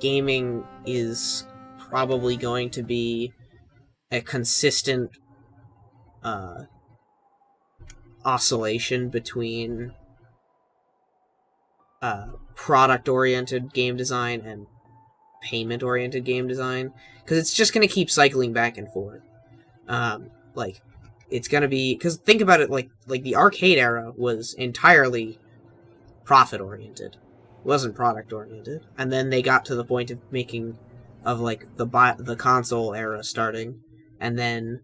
gaming is probably going to be a consistent oscillation between product-oriented game design and payment-oriented game design, because it's just going to keep cycling back and forth. Like, it's going to be... Because think about it, like the arcade era was entirely profit-oriented. It wasn't product-oriented. And then they got to the point of making... of, like, the console era starting, and then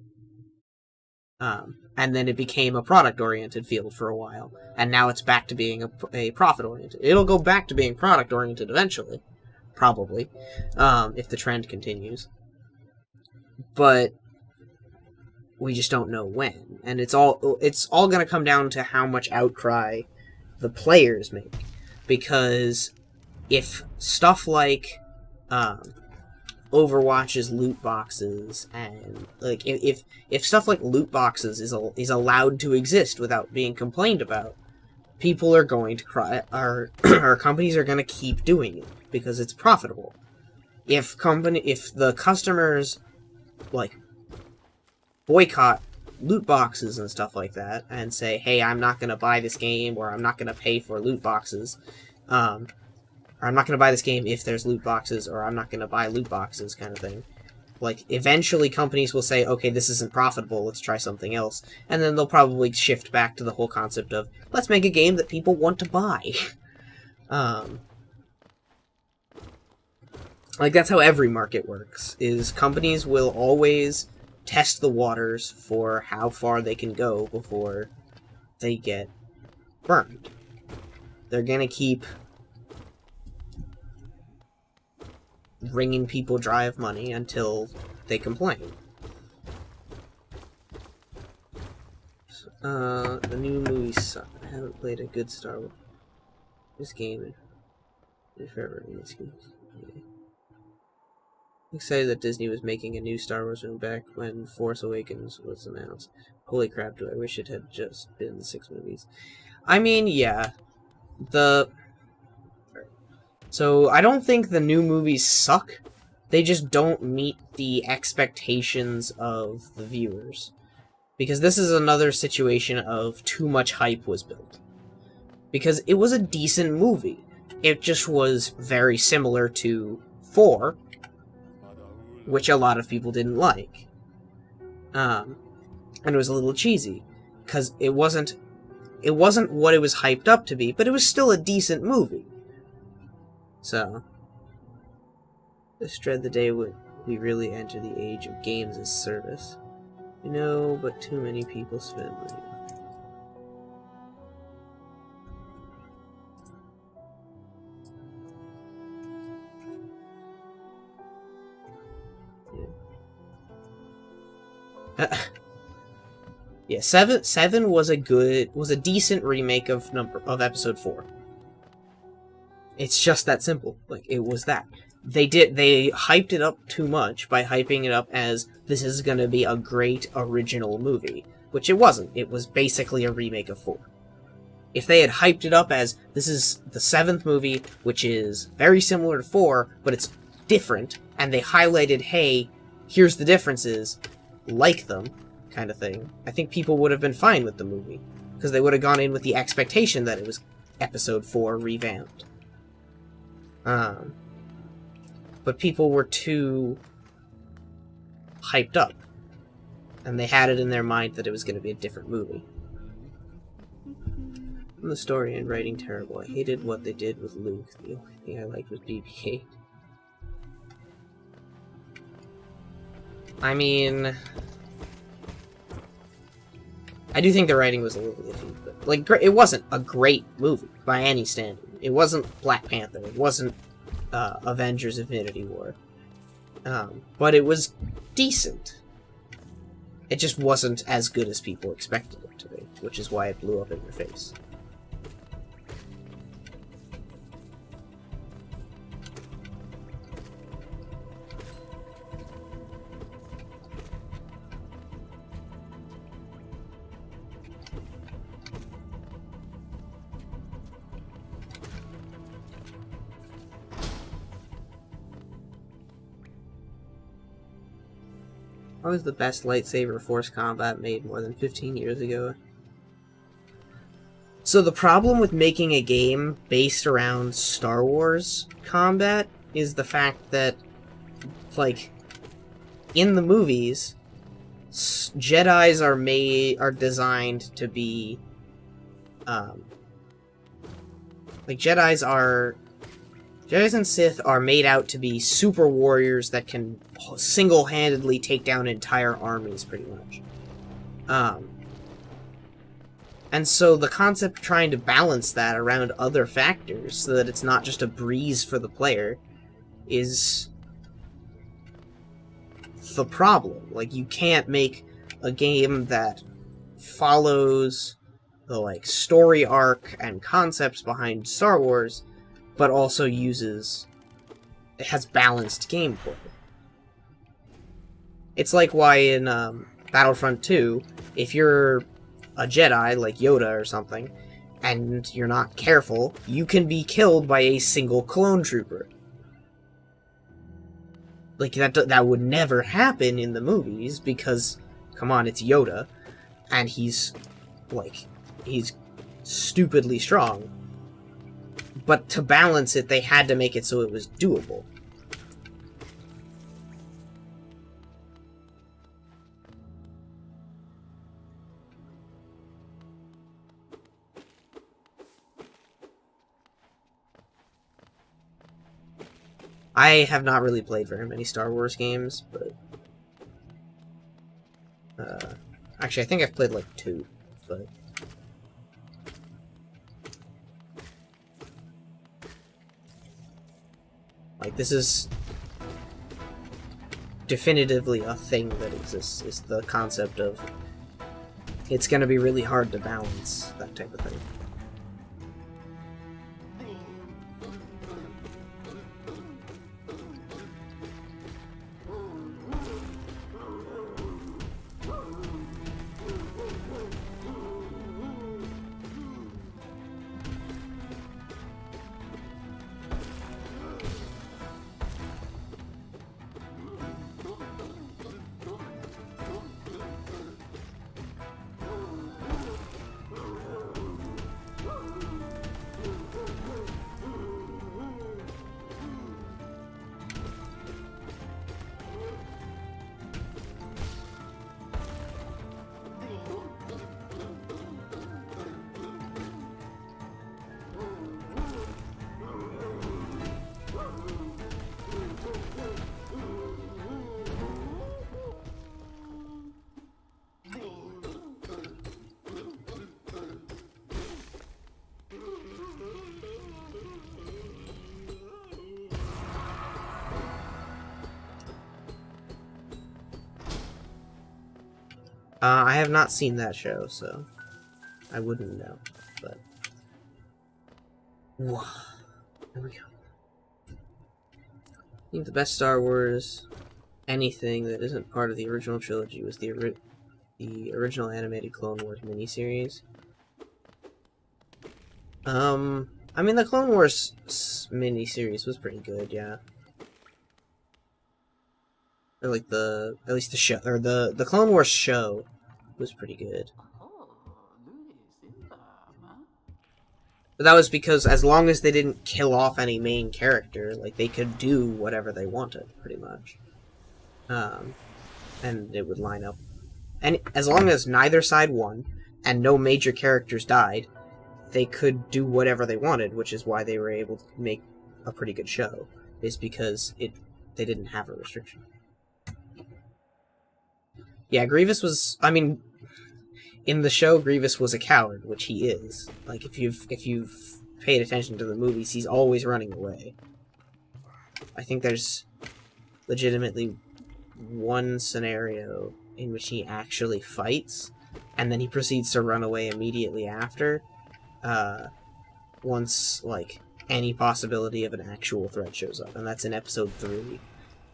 it became a product-oriented field for a while, and now it's back to being a profit-oriented. It'll go back to being product-oriented eventually, probably, if the trend continues. But we just don't know when, and it's all going to come down to how much outcry the players make, because if stuff like Overwatch's loot boxes, and like if stuff like loot boxes is allowed to exist without being complained about, people are going to cry. Our companies are going to keep doing it because it's profitable. If the customers like boycott loot boxes and stuff like that and say, hey, I'm not going to buy this game, or I'm not going to pay for loot boxes, or I'm not going to buy this game if there's loot boxes, or I'm not going to buy loot boxes, kind of thing. Like, eventually companies will say, okay, this isn't profitable, let's try something else. And then they'll probably shift back to the whole concept of, let's make a game that people want to buy. Like, that's how every market works, is companies will always test the waters for how far they can go before they get burned. They're gonna keep wringing people dry of money until they complain. The new movies suck. I haven't played a good Star Wars this game in forever. I'm excited that Disney was making a new Star Wars film back when Force Awakens was announced. Holy crap, do I wish it had just been 6 movies. I mean, yeah. So, I don't think the new movies suck. They just don't meet the expectations of the viewers. Because this is another situation of too much hype was built. Because it was a decent movie. It just was very similar to 4, which a lot of people didn't like. And it was a little cheesy. Because it wasn't what it was hyped up to be, but it was still a decent movie. So, just dread the day when we really enter the age of games as service. You know, but too many people spend money. Yeah. Yeah, 7 was a decent remake of episode 4. It's just that simple. Like, it was that. They hyped it up too much by hyping it up as this is going to be a great original movie, which it wasn't. It was basically a remake of 4. If they had hyped it up as this is the 7th movie, which is very similar to 4, but it's different, and they highlighted, hey, here's the differences, like them, kind of thing, I think people would have been fine with the movie, because they would have gone in with the expectation that it was episode 4 revamped. But people were too hyped up, and they had it in their mind that it was going to be a different movie. And the story and writing terrible. I hated what they did with Luke. The only thing I liked was BB-8. I mean, I do think the writing was a little iffy, but like, it wasn't a great movie by any standard. It wasn't Black Panther. It wasn't Avengers: Infinity War. But it was decent. It just wasn't as good as people expected it to be, which is why it blew up in their face. What was the best lightsaber force combat made more than 15 years ago? So the problem with making a game based around Star Wars combat is the fact that, like, in the movies, Jedis are designed to be, like, Jedis and Sith are made out to be super warriors that can single-handedly take down entire armies, pretty much. And so the concept of trying to balance that around other factors so that it's not just a breeze for the player is the problem. Like, you can't make a game that follows the, like, story arc and concepts behind Star Wars, but also it has balanced gameplay. It's like why in Battlefront 2, if you're a Jedi, like Yoda or something, and you're not careful, you can be killed by a single clone trooper. Like, that would never happen in the movies, because, come on, it's Yoda, and he's stupidly strong. But to balance it, they had to make it so it was doable. I have not really played very many Star Wars games, but... actually, I think I've played, like, 2, but... Like, this is definitively a thing that exists, is the concept of it's gonna be really hard to balance, that type of thing. I have not seen that show, so I wouldn't know, but... Whoa. There we go. I think the best Star Wars anything that isn't part of the original trilogy was the original animated Clone Wars miniseries. I mean, the Clone Wars miniseries was pretty good, yeah. Or like at least the show, or the Clone Wars show was pretty good. But that was because as long as they didn't kill off any main character, like, they could do whatever they wanted, pretty much. And it would line up. And as long as neither side won, and no major characters died, they could do whatever they wanted, which is why they were able to make a pretty good show, is because they didn't have a restriction. Yeah, Grievous was, I mean, in the show, Grievous was a coward, which he is. Like, if you've paid attention to the movies, he's always running away. I think there's legitimately one scenario in which he actually fights, and then he proceeds to run away immediately after, once, like, any possibility of an actual threat shows up, and that's in episode 3,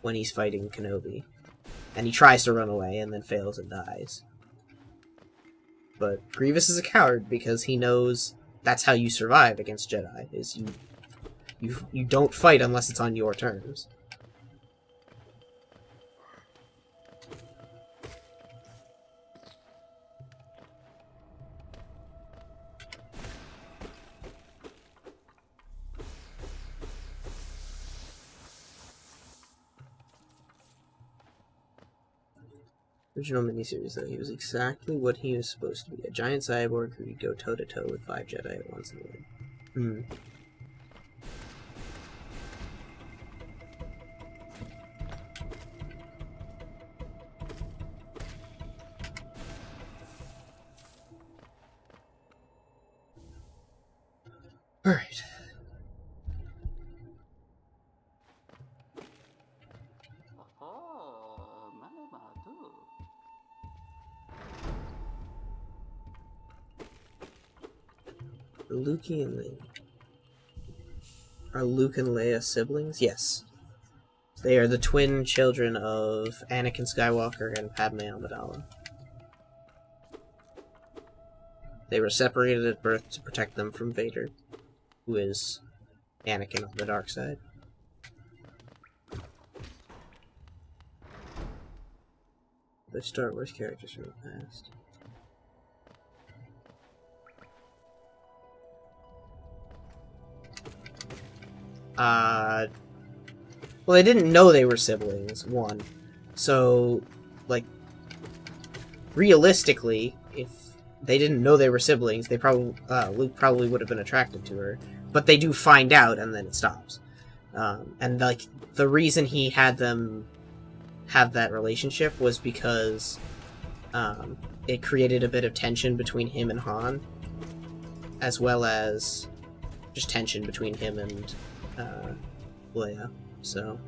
when he's fighting Kenobi. And he tries to run away, and then fails and dies. But Grievous is a coward, because he knows that's how you survive against Jedi, is you don't fight unless it's on your terms. Original miniseries, though, he was exactly what he was supposed to be. A giant cyborg who could go toe-to-toe with 5 Jedi at once and win. Alright. Are Luke and Leia siblings? Yes. They are the twin children of Anakin Skywalker and Padme Amidala. They were separated at birth to protect them from Vader, who is Anakin on the dark side. The Star Wars characters from the past. Well, they didn't know they were siblings, one. So, like, realistically, if they didn't know they were siblings, they probably Luke probably would have been attracted to her. But they do find out, and then it stops. And, like, the reason he had them have that relationship was because it created a bit of tension between him and Han, as well as just tension between him and Leia. So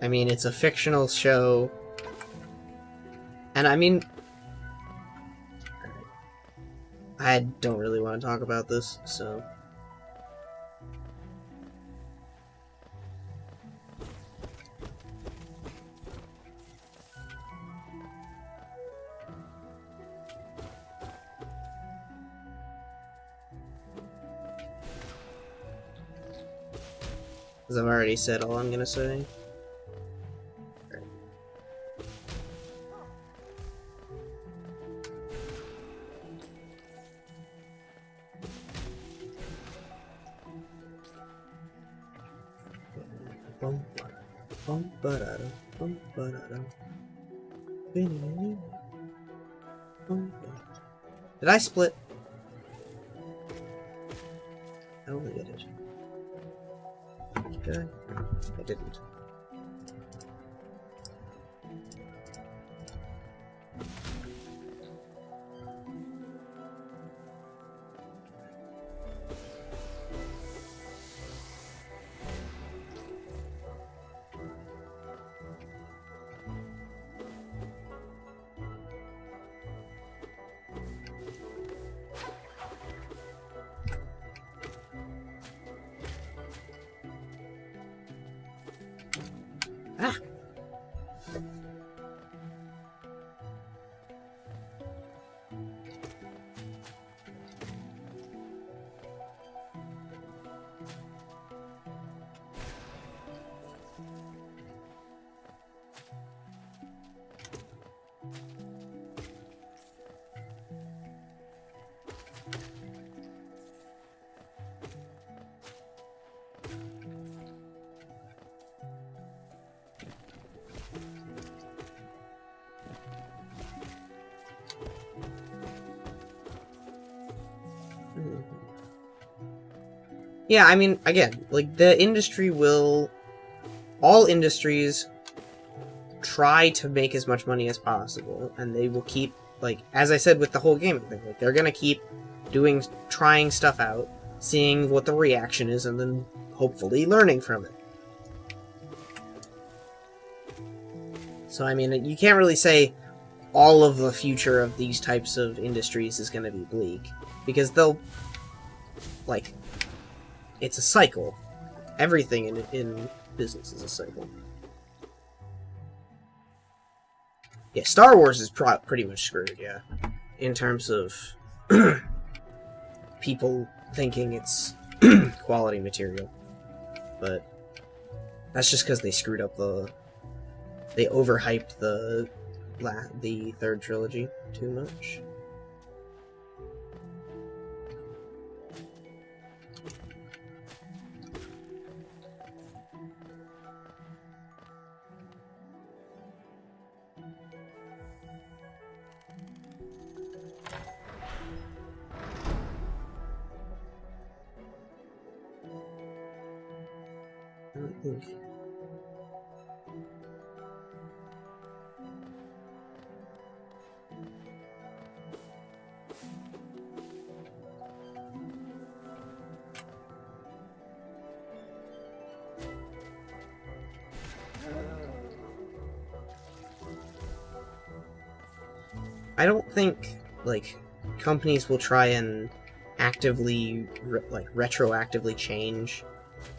I mean, it's a fictional show. And I mean, I don't really want to talk about this, so. Because I've already said all I'm gonna say. Did I split? I don't think I did. Did I? No, I didn't. Ah! Yeah, I mean, again, like, the industry will... All industries try to make as much money as possible, and they will keep, like, as I said with the whole gaming thing, like, they're gonna keep trying stuff out, seeing what the reaction is, and then hopefully learning from it. So, I mean, you can't really say all of the future of these types of industries is gonna be bleak, because they'll, like, it's a cycle. Everything in business is a cycle. Yeah, Star Wars is pretty much screwed, yeah. In terms of people thinking it's quality material. But that's just because they screwed up they overhyped the third trilogy too much. I don't think. I don't think, like, companies will try and actively, retroactively change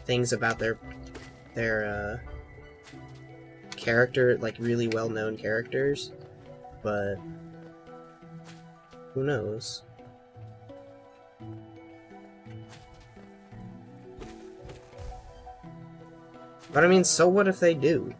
things about their character, like, really well-known characters, but who knows? But I mean, so what if they do?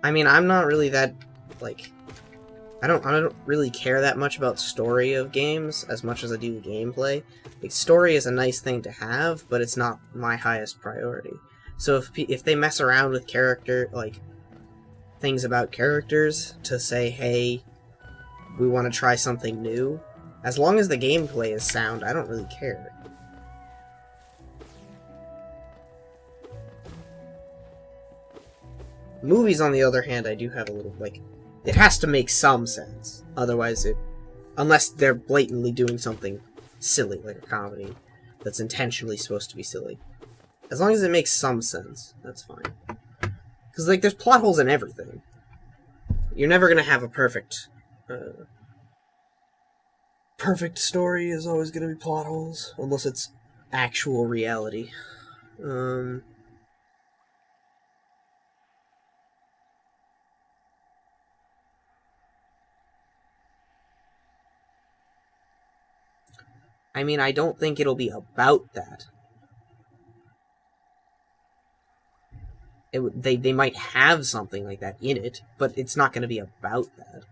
I mean, I'm not really that, like, I don't really care that much about story of games as much as I do gameplay. Like, story is a nice thing to have, but it's not my highest priority. So if they mess around with things about characters to say, hey, we want to try something new, as long as the gameplay is sound, I don't really care. Movies, on the other hand, I do have a little, like, it has to make some sense. Otherwise, unless they're blatantly doing something silly, like a comedy, that's intentionally supposed to be silly. As long as it makes some sense, that's fine. Because, like, there's plot holes in everything. You're never gonna have a perfect story is always gonna be plot holes, unless it's actual reality. I mean, I don't think it'll be about that. They might have something like that in it, but it's not going to be about that.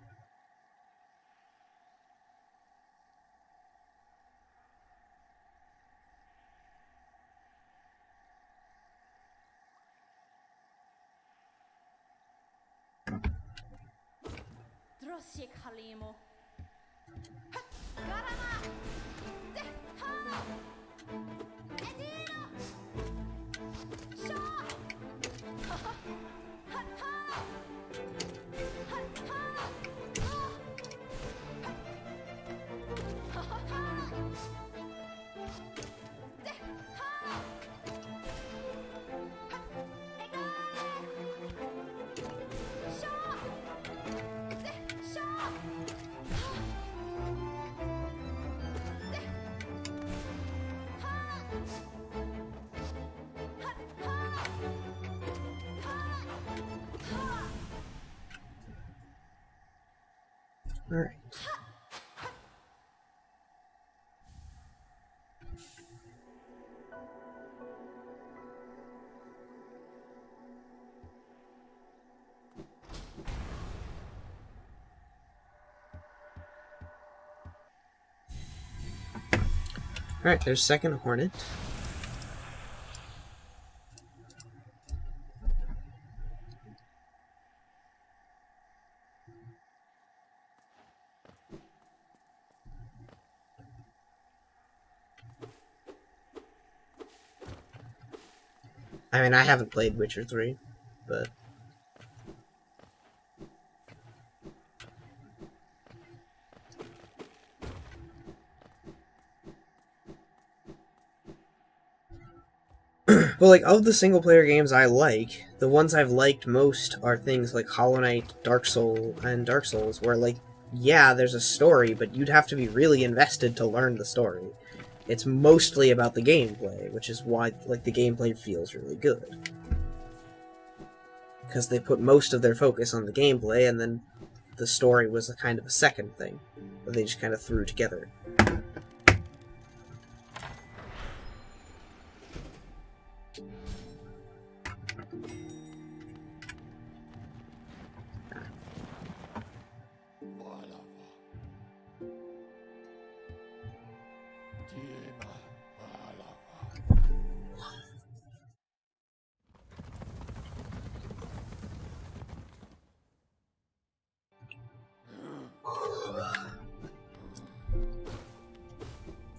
Alright. Alright, there's second Hornet. I mean, I haven't played Witcher 3, but... But, like, of the single-player games I like, the ones I've liked most are things like Hollow Knight, Dark Souls, where, like, yeah, there's a story, but you'd have to be really invested to learn the story. It's mostly about the gameplay, which is why, like, the gameplay feels really good. Because they put most of their focus on the gameplay, and then the story was a kind of a second thing that they just kind of threw together.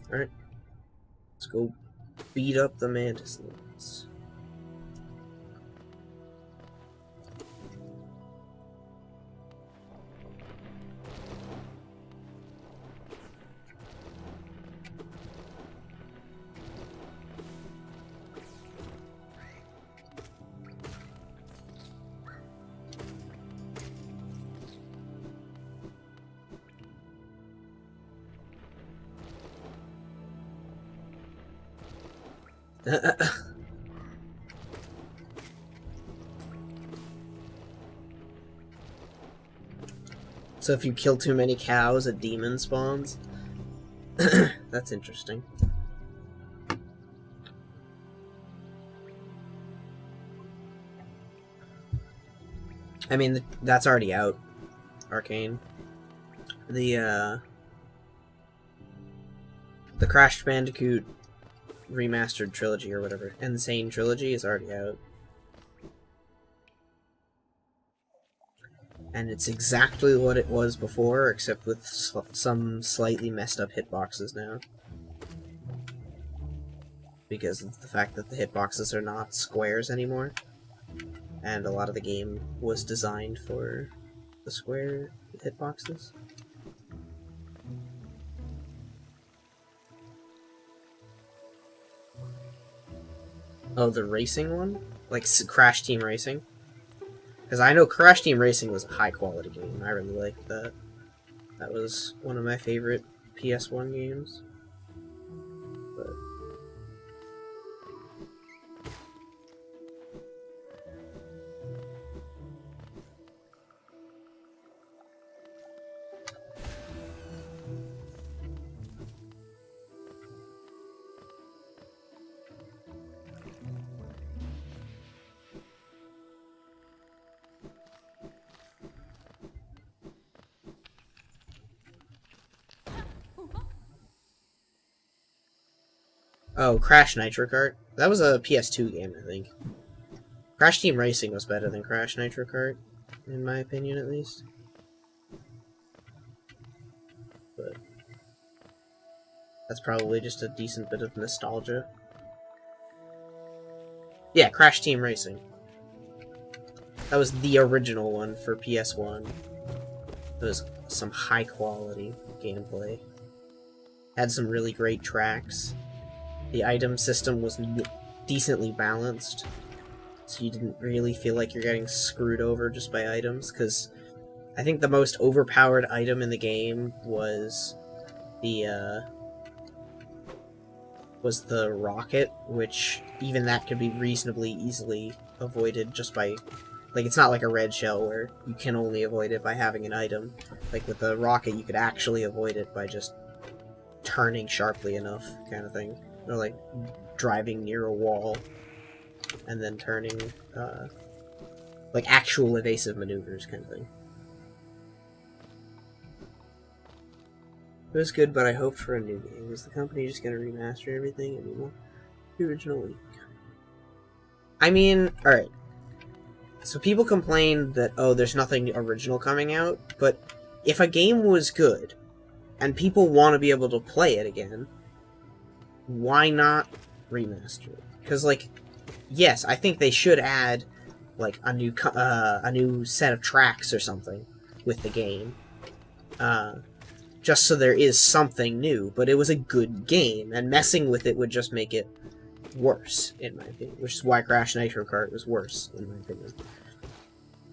Alright. Let's go beat up the mantis lords. So if you kill too many cows, a demon spawns? That's interesting. I mean, that's already out. Arcane. The Crash Bandicoot remastered trilogy or whatever, Insane Trilogy, is already out. And it's exactly what it was before, except with some slightly messed up hitboxes now. Because of the fact that the hitboxes are not squares anymore. And a lot of the game was designed for the square hitboxes. Oh, the racing one? Like Crash Team Racing? Because I know Crash Team Racing was a high-quality game. I really liked that. That was one of my favorite PS1 games. But... Oh, Crash Nitro Kart? That was a PS2 game, I think. Crash Team Racing was better than Crash Nitro Kart, in my opinion, at least. But that's probably just a decent bit of nostalgia. Yeah, Crash Team Racing. That was the original one for PS1. It was some high-quality gameplay. Had some really great tracks. The item system was decently balanced, so you didn't really feel like you're getting screwed over just by items, because I think the most overpowered item in the game was the rocket, which even that could be reasonably easily avoided just by Like, it's not like a red shell where you can only avoid it by having an item. Like, with the rocket, you could actually avoid it by just turning sharply enough, kind of thing. Or, like, driving near a wall and then turning, like, actual evasive maneuvers, kind of thing. It was good, but I hoped for a new game. Is the company just gonna remaster everything anymore? The original one. I mean, alright. So people complain that, oh, there's nothing original coming out, but if a game was good, and people want to be able to play it again, why not remaster it? Because, like, yes, I think they should add, like, a new set of tracks or something with the game. Just so there is something new, but it was a good game, and messing with it would just make it worse, in my opinion. Which is why Crash Nitro Kart was worse, in my opinion.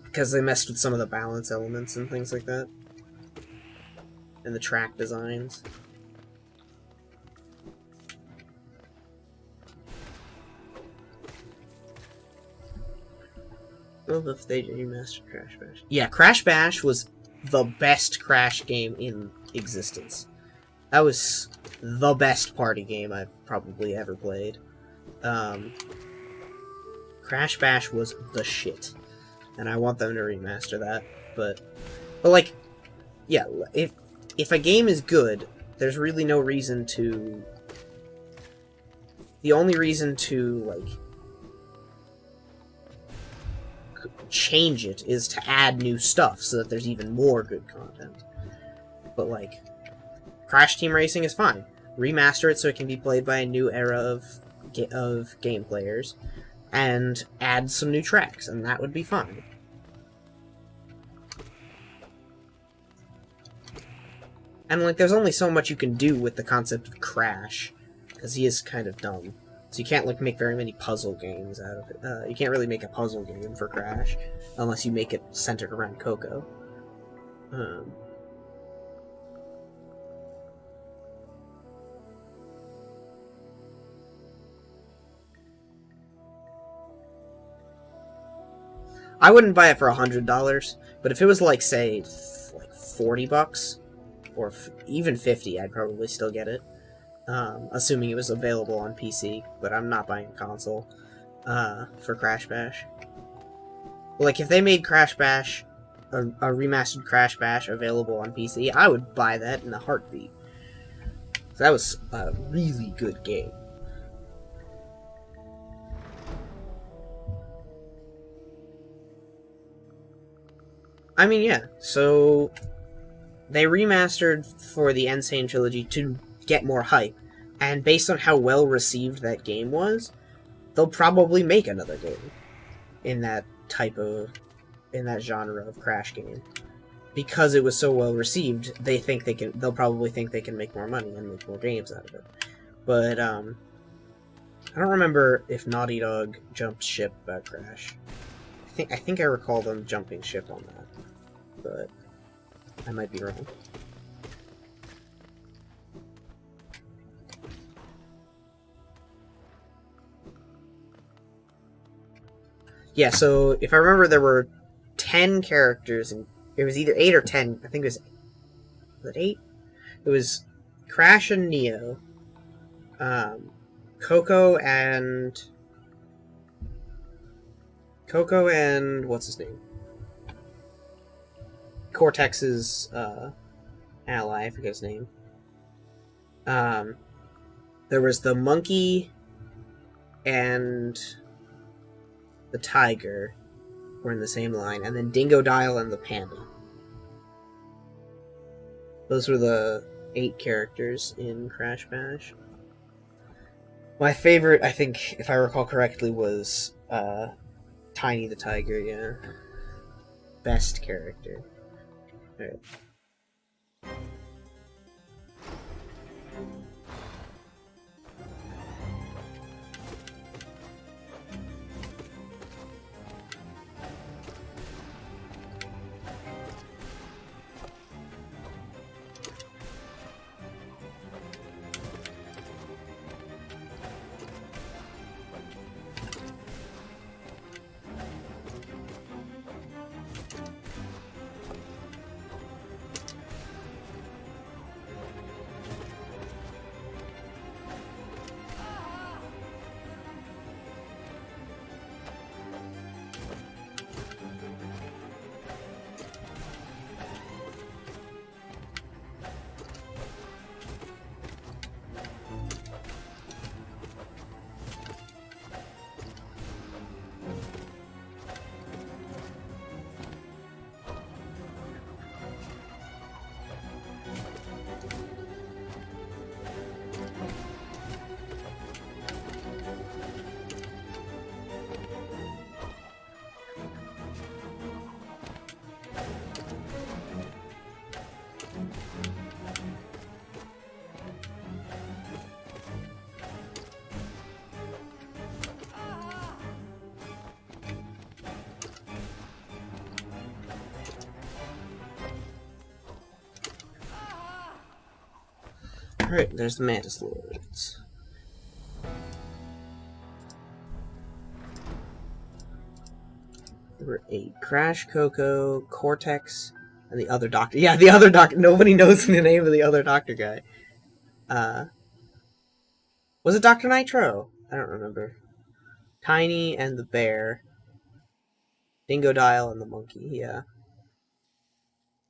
Because they messed with some of the balance elements and things like that. And the track designs. Well, if they remastered Crash Bash. Yeah, Crash Bash was the best Crash game in existence. That was the best party game I've probably ever played. Crash Bash was the shit. And I want them to remaster that. But like, yeah, if a game is good, there's really no reason to... The only reason to, like, change it is to add new stuff so that there's even more good content. But, like, Crash Team Racing is fine. Remaster it so it can be played by a new era of game players, and add some new tracks, and that would be fine. And, like, there's only so much you can do with the concept of Crash, because he is kind of dumb. So you can't, like, make very many puzzle games out of it. You can't really make a puzzle game for Crash, unless you make it centered around Coco. I wouldn't buy it for $100, but if it was, like, say, like $40, or even $50, I'd probably still get it. Assuming it was available on PC, but I'm not buying a console for Crash Bash. Like, if they made Crash Bash, a remastered Crash Bash available on PC, I would buy that in a heartbeat. That was a really good game. I mean, yeah, so they remastered for the Insane Trilogy to get more hype, and based on how well received that game was, they'll probably make another game in that genre of Crash game. Because it was so well received, they'll probably think they can make more money and make more games out of it. But I don't remember if Naughty Dog jumped ship about Crash. I think I recall them jumping ship on that, but I might be wrong. Yeah, so if I remember, there were 10 characters, and it was either 8 or 10. I think it was it 8? It was Crash and Neo, Coco and what's his name? Cortex's ally, I forget his name. There was the monkey and the tiger were in the same line, and then Dingodile and the panda. Those were the 8 characters in Crash Bash. My favorite, I think, if I recall correctly, was Tiny the Tiger, yeah. Best character. Alright. Alright, there's the Mantis Lords. There were 8. Crash, Coco, Cortex, and the other doctor. Yeah, the other doctor. Nobody knows the name of the other doctor guy. Was it Dr. Nitro? I don't remember. Tiny and the bear. Dingodile and the monkey, yeah.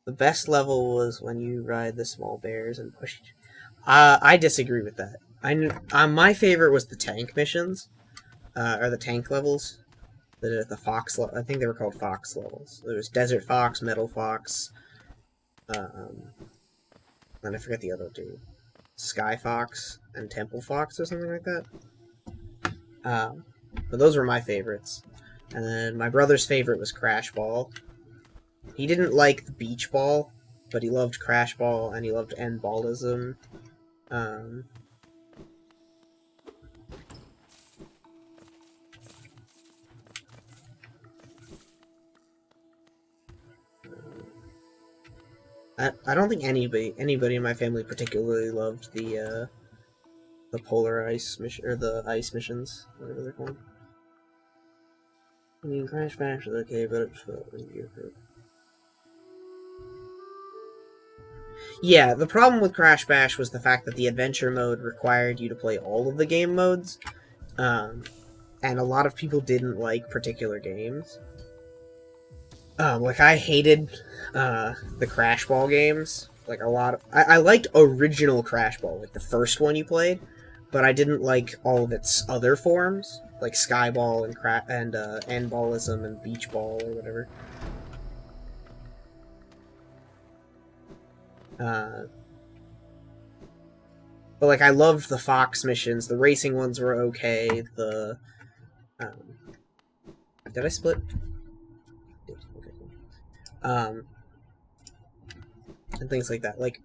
The best level was when you ride the small bears and push. I disagree with that. My favorite was the tank missions, or the tank levels. The fox. I think they were called fox levels. There was Desert Fox, Metal Fox, and I forget the other two. Sky Fox and Temple Fox or something like that. But those were my favorites. And then my brother's favorite was Crash Ball. He didn't like the Beach Ball, but he loved Crash Ball and he loved Endballism. I don't think anybody in my family particularly loved the polar ice mission or the ice missions, whatever they're called. I mean, Crash Bash is okay, but it's yeah, the problem with Crash Bash was the fact that the adventure mode required you to play all of the game modes, and a lot of people didn't like particular games. Like, I hated the Crash Ball games. Like, a lot of... I liked original Crash Ball, like the first one you played, but I didn't like all of its other forms, like Sky Ball and Endballism and Beach Ball or whatever. But, like, I loved the Fox missions. The racing ones were okay. The... did I split? And things like that. Like,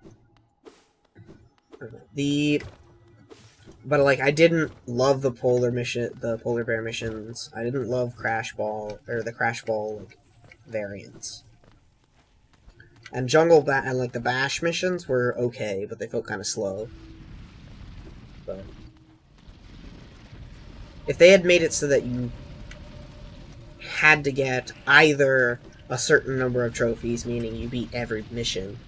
but like, I didn't love the polar bear missions. I didn't love Crash Ball or the Crash Ball like variants. And and like the Bash missions were okay, but they felt kind of slow. But if they had made it so that you had to get either a certain number of trophies, meaning you beat every mission,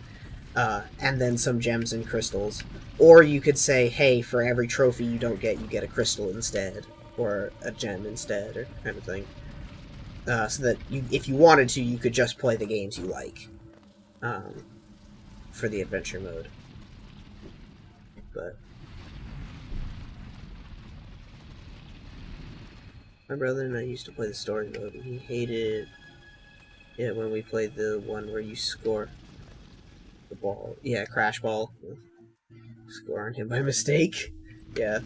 and then some gems and crystals. Or you could say, hey, for every trophy you don't get, you get a crystal instead, or a gem instead, or kind of thing. So that if you wanted to, you could just play the games you like, for the adventure mode. But my brother and I used to play the story mode, and he hated it when we played the one where you score the ball. Yeah, Crash Ball. Score on him by mistake. Yeah.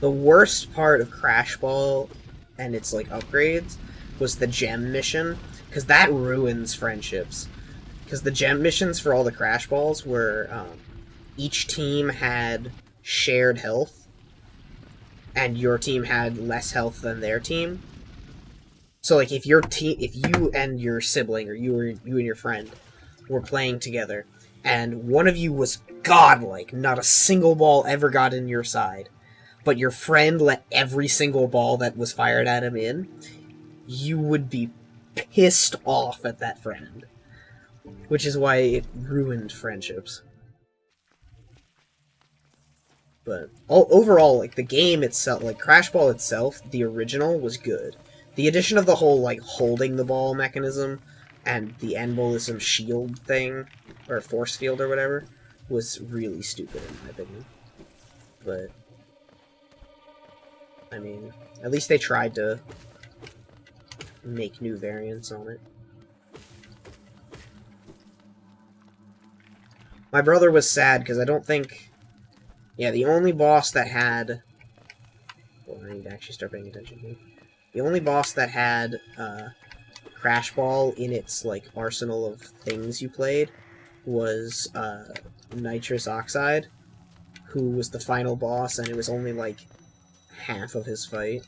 The worst part of Crash Ball and its like upgrades was the gem mission, because that ruins friendships. Because the gem missions for all the Crash Balls were each team had shared health, and your team had less health than their team. So, like, if you and your sibling, or you and your friend, were playing together, and one of you was godlike, not a single ball ever got in your side, but your friend let every single ball that was fired at him in, you would be pissed off at that friend. Which is why it ruined friendships. But overall, like, the game itself, like, Crash Ball itself, the original, was good. The addition of the whole, like, holding the ball mechanism and the Endballism shield thing, or force field or whatever, was really stupid in my opinion. But, I mean, at least they tried to make new variants on it. My brother was sad because I don't think... Yeah, the only boss that had... Well, I need to actually start paying attention here. The only boss that had Crash Ball in its like arsenal of things you played was Nitrous Oxide, who was the final boss, and it was only like half of his fight.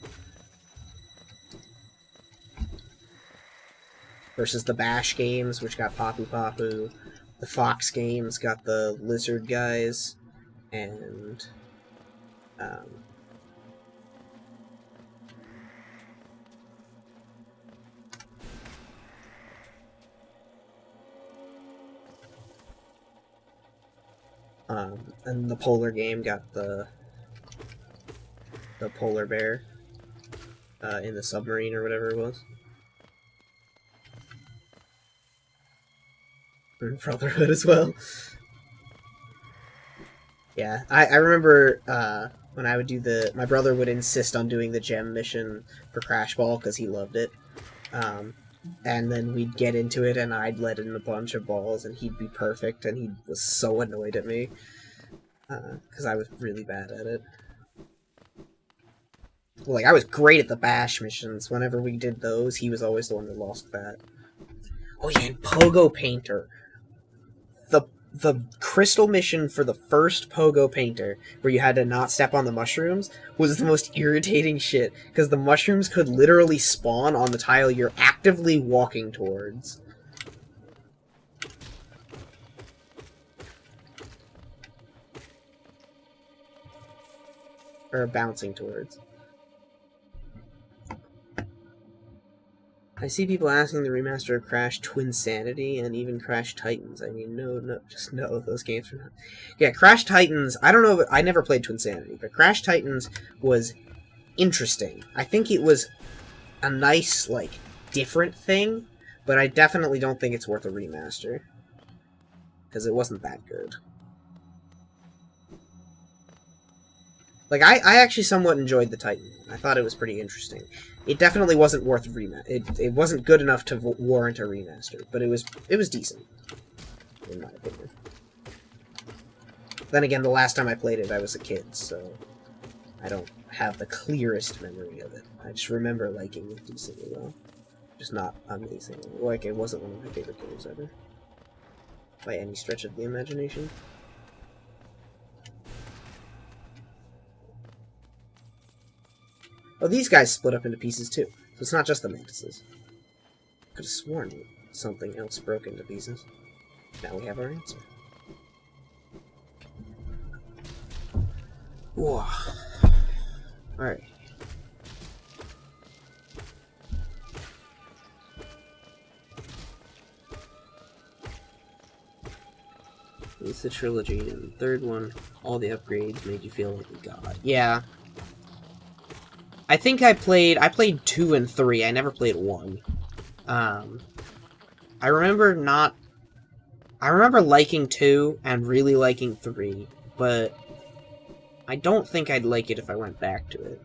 Versus the Bash games, which got Papu Papu, The Fox games got the lizard guys, and and the polar game got the polar bear in the submarine or whatever it was. And Brotherhood as well. Yeah, I remember when I would do my brother would insist on doing the gem mission for Crash Ball because he loved it. And then we'd get into it and I'd let in a bunch of balls and he'd be perfect and he was so annoyed at me. Because I was really bad at it. Like, I was great at the bash missions. Whenever we did those, he was always the one that lost that. Oh yeah, and Pogo Painter. The crystal mission for the first Pogo Painter, where you had to not step on the mushrooms, was the most irritating shit, because the mushrooms could literally spawn on the tile you're actively walking towards. Or bouncing towards. I see people asking the remaster of Crash Twinsanity and even Crash Titans. I mean, no, just no, those games are not... Yeah, Crash Titans, I don't know, I never played Twinsanity, but Crash Titans was interesting. I think it was a nice, like, different thing, but I definitely don't think it's worth a remaster. Because it wasn't that good. Like, I actually somewhat enjoyed the Titan. I thought it was pretty interesting. It definitely wasn't worth a remaster. It wasn't good enough to warrant a remaster, but it was decent, in my opinion. Then again, the last time I played it, I was a kid, so I don't have the clearest memory of it. I just remember liking it decently well. Just not amazing. Like, it wasn't one of my favorite games ever. By any stretch of the imagination. Oh, these guys split up into pieces too. So it's not just the mantises. Could have sworn something else broke into pieces. Now we have our answer. Whoa. Alright. It's the trilogy, and the third one, all the upgrades made you feel like a god. Yeah. I think I played 2 and 3. I never played 1. I remember liking 2 and really liking 3, but I don't think I'd like it if I went back to it.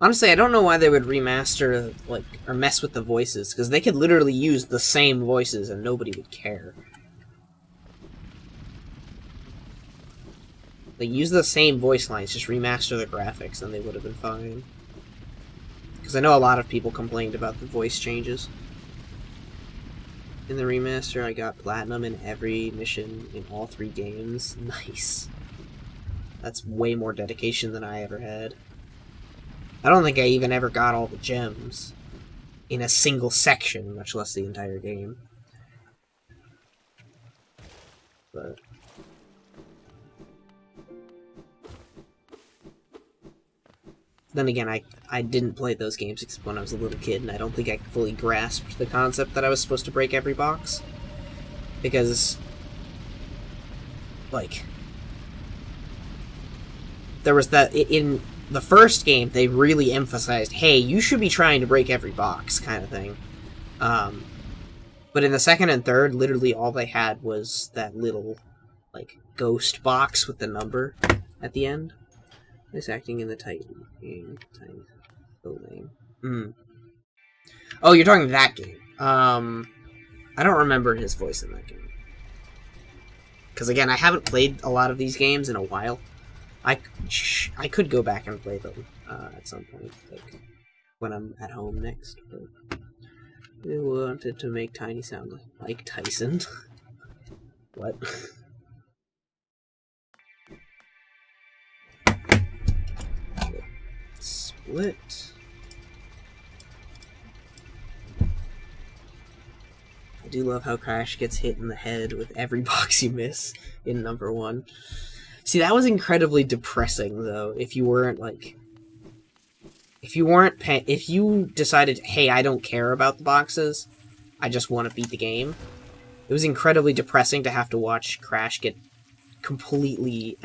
Honestly, I don't know why they would remaster, like, or mess with the voices, because they could literally use the same voices and nobody would care. They use the same voice lines, just remaster the graphics, and they would have been fine. Because I know a lot of people complained about the voice changes. In the remaster, I got platinum in every mission in all 3 games. Nice. That's way more dedication than I ever had. I don't think I even ever got all the gems in a single section, much less the entire game. But then again, I didn't play those games except when I was a little kid, and I don't think I fully grasped the concept that I was supposed to break every box. Because, like, there was that in the first game, they really emphasized, hey, you should be trying to break every box, kind of thing. But in the second and third, literally all they had was that little, like, ghost box with the number at the end. Voice acting in the Titan game. Titan. So lame. Oh, you're talking that game. I don't remember his voice in that game. Because again, I haven't played a lot of these games in a while. I could go back and play them at some point, like when I'm at home next. But I wanted to make Tiny sound like Tyson. What? Split. I do love how Crash gets hit in the head with every box you miss in number 1. See, that was incredibly depressing, though, if you weren't, like... If you decided, hey, I don't care about the boxes, I just want to beat the game, it was incredibly depressing to have to watch Crash get completely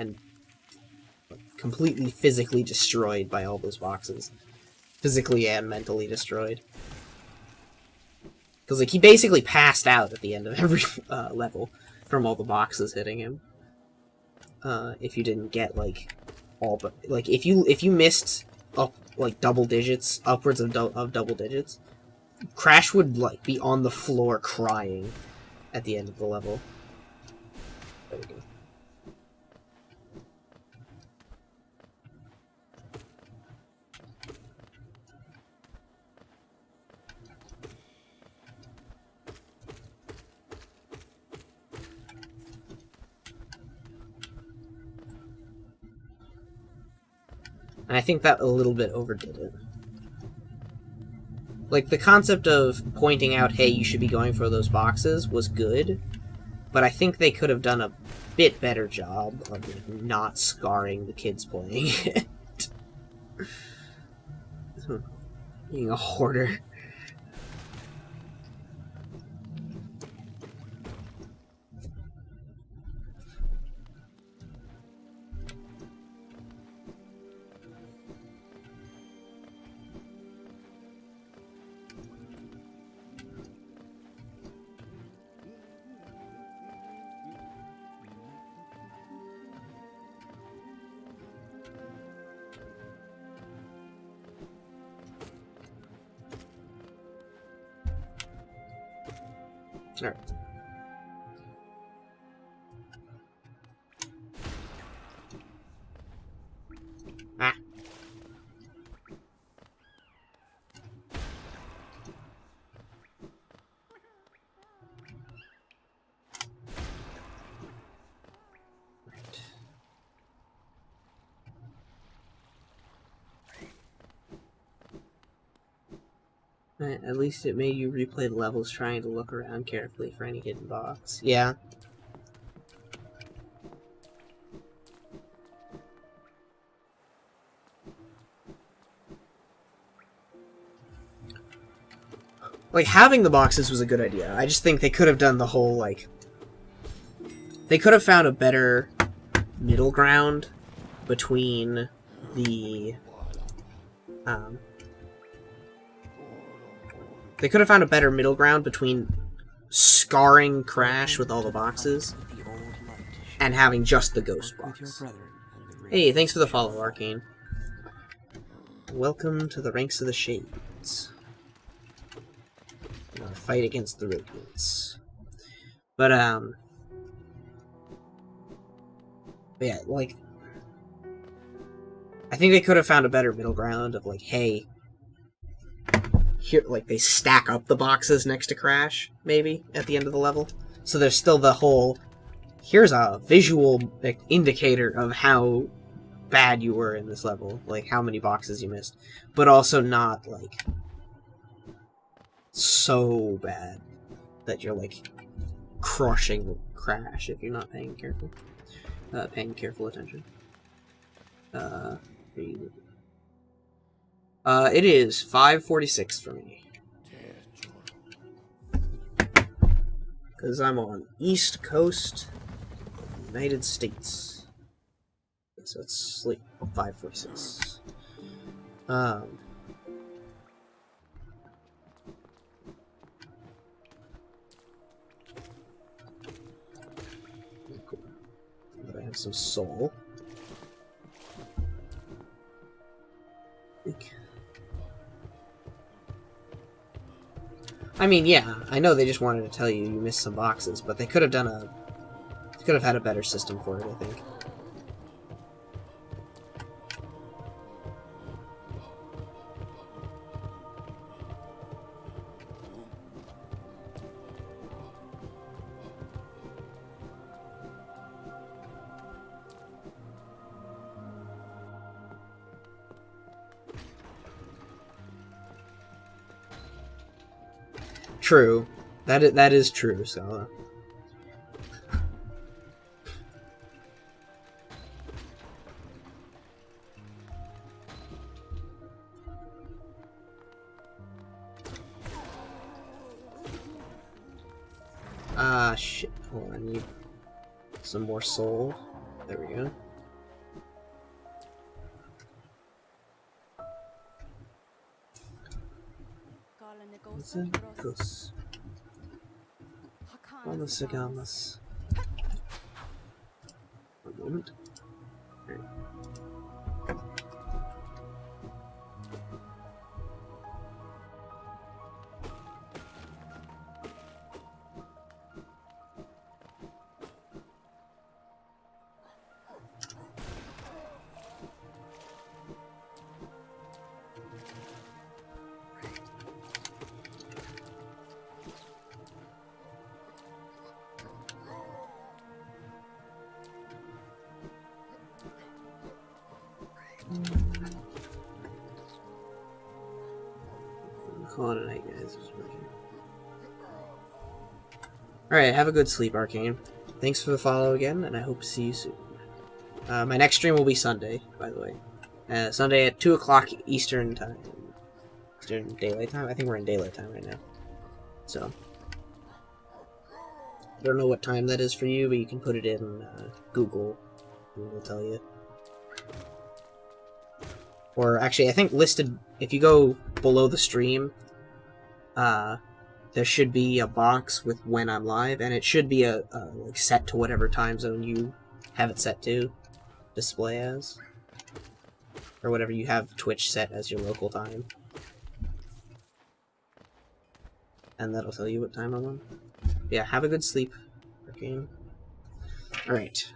physically destroyed by all those boxes. Physically and mentally destroyed. Because, like, he basically passed out at the end of every level from all the boxes hitting him. If you didn't get, like, all but... Like, if you missed, like, double digits, upwards of double digits, Crash would, like, be on the floor crying at the end of the level. There we go. And I think that a little bit overdid it. Like, the concept of pointing out, hey, you should be going for those boxes was good, but I think they could have done a bit better job of not scarring the kids playing it. Being a hoarder. Alright. Ah. At least it made you replay the levels trying to look around carefully for any hidden box. Yeah. Like, having the boxes was a good idea. I just think they could have done the whole, like... They could have found a better middle ground between the... They could have found a better middle ground between scarring Crash with all the boxes and having just the ghost box. Hey, thanks for the follow, Arcane. Welcome to the ranks of the Shades. Fight against the Radiants. But, yeah, like... I think they could have found a better middle ground of, like, hey... Here, like, they stack up the boxes next to Crash, maybe, at the end of the level. So there's still the whole, here's a visual indicator of how bad you were in this level, like, how many boxes you missed. But also not, like, so bad that you're, like, crushing Crash if you're not paying careful attention. It is 5:46 for me. Because I'm on East Coast of the United States. So it's like 5:46. Cool. But I have some soul. I mean, yeah, I know they just wanted to tell you you missed some boxes, but they could have done a... Could have had a better system for it, I think. True. That is true, so... Ah, shit. Hold on, I need some more soul. There we go. Vamos a gamas. One moment. Right. Call it a night, guys. Alright, have a good sleep, Arcane. Thanks for the follow again, and I hope to see you soon. My next stream will be Sunday, by the way. Sunday at 2 o'clock Eastern Time. Eastern Daylight Time? I think we're in Daylight Time right now. So. I don't know what time that is for you, but you can put it in Google. And it'll tell you. Or actually, I think listed, if you go below the stream, there should be a box with when I'm live, and it should be like set to whatever time zone you have it set to display as, or whatever you have Twitch set as your local time, and that'll tell you what time I'm on. Yeah, have a good sleep, Arcane. All right.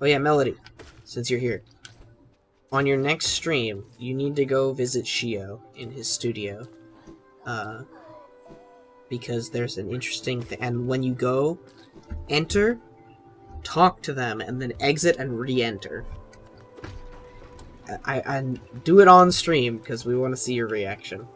Oh yeah, Melody, since you're here. On your next stream, you need to go visit Shio in his studio. Because there's an interesting thing. And when you go, enter, talk to them, and then exit and re-enter. I do it on stream, because we want to see your reaction.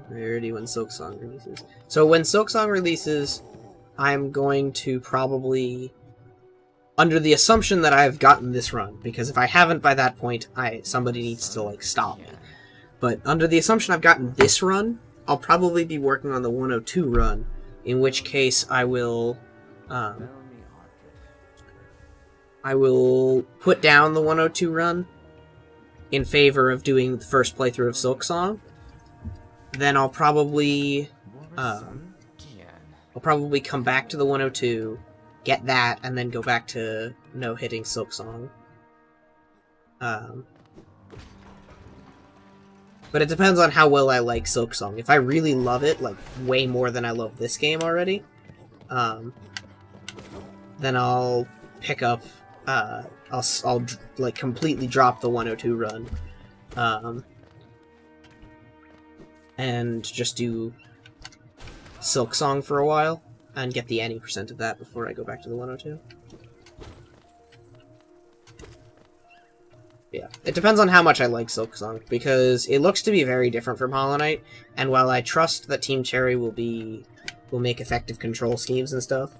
Rarity when Silksong releases. So when Silksong releases, I'm going to probably, under the assumption that I've gotten this run, because if I haven't by that point, somebody needs to like stop me. But under the assumption I've gotten this run, I'll probably be working on the 102 run, in which case I will put down the 102 run in favor of doing the first playthrough of Silksong. Then I'll probably come back to the 102, get that, and then go back to hitting Silksong. But it depends on how well I like Silksong. If I really love it, like way more than I love this game already, then I'll pick up. I'll like completely drop the 102 run. And just do Silksong for a while, and get the any % of that before I go back to the 102. Yeah, it depends on how much I like Silksong, because it looks to be very different from Hollow Knight, and while I trust that Team Cherry will make effective control schemes and stuff,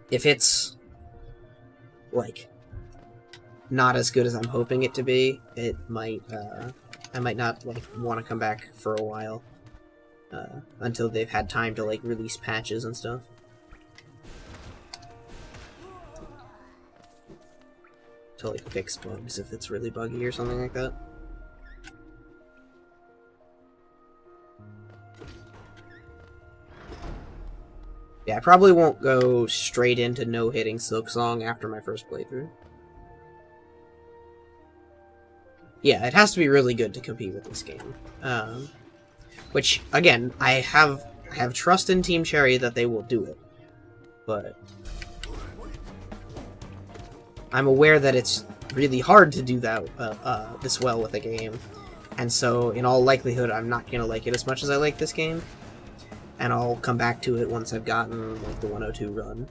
if it's, like, not as good as I'm hoping it to be, it might, I might not, like, want to come back for a while, until they've had time to, like, release patches and stuff. To, like, fix bugs if it's really buggy or something like that. Yeah, I probably won't go straight into no-hitting Silksong after my first playthrough. Yeah, it has to be really good to compete with this game. Which, again, I have trust in Team Cherry that they will do it. But I'm aware that it's really hard to do that this well with a game. And so, in all likelihood, I'm not going to like it as much as I like this game. And I'll come back to it once I've gotten, like, the 102 run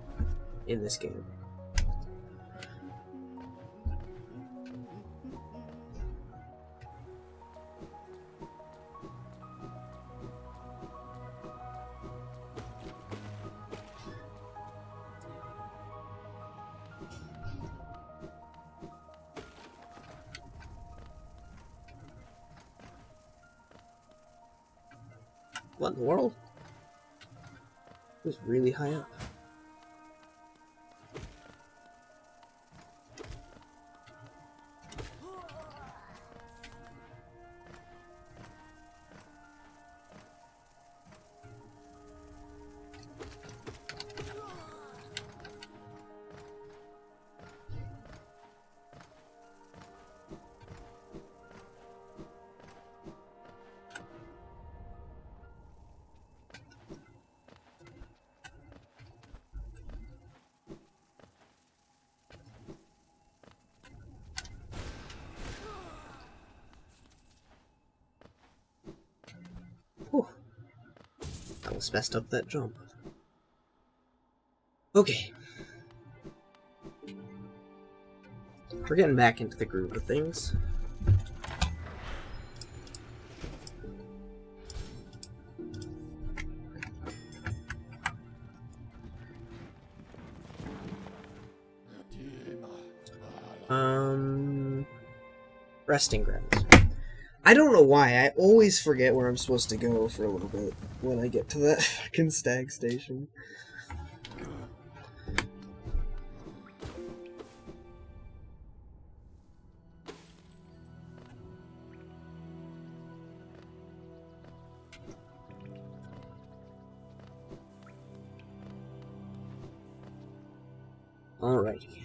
in this game. What in the world? It was really high up. Whew. I almost messed up that jump. Okay. We're getting back into the groove of things. Resting grounds. I don't know why, I always forget where I'm supposed to go for a little bit when I get to that fucking stag station. Alrighty.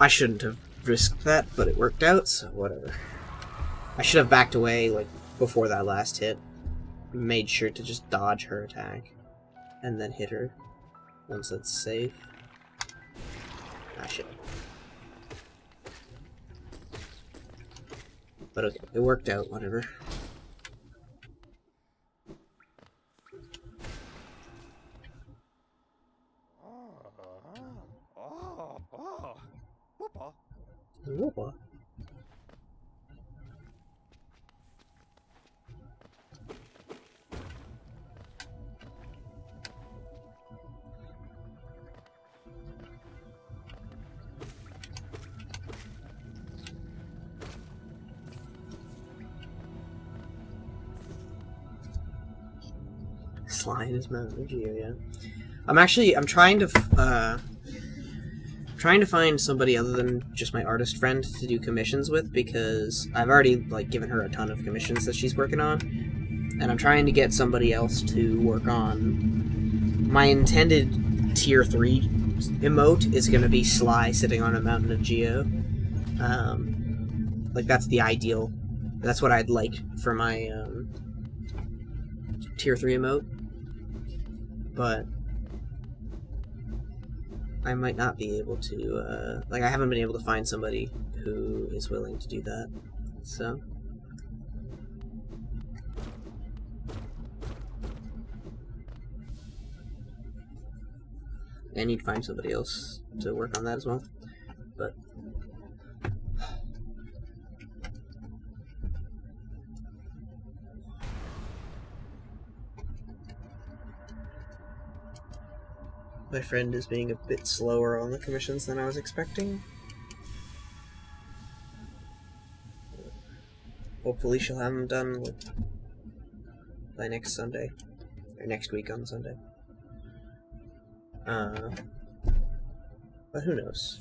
I shouldn't have risked that, but it worked out, so whatever. I should have backed away, like, before that last hit. Made sure to just dodge her attack. And then hit her. Once it's safe. I should have. But okay, it worked out, whatever. Whoopa. Sly in his Mountain Geo, yeah. I'm trying to find somebody other than just my artist friend to do commissions with, because I've already, like, given her a ton of commissions that she's working on, and I'm trying to get somebody else to work on my intended tier 3 emote is going to be Sly sitting on a mountain of Geo. Like, that's the ideal. That's what I'd like for my tier 3 emote. But I might not be able to, like, I haven't been able to find somebody who is willing to do that, so. I need to find somebody else to work on that as well. But my friend is being a bit slower on the commissions than I was expecting. Hopefully she'll have them done by next Sunday. Or next week on Sunday. But who knows?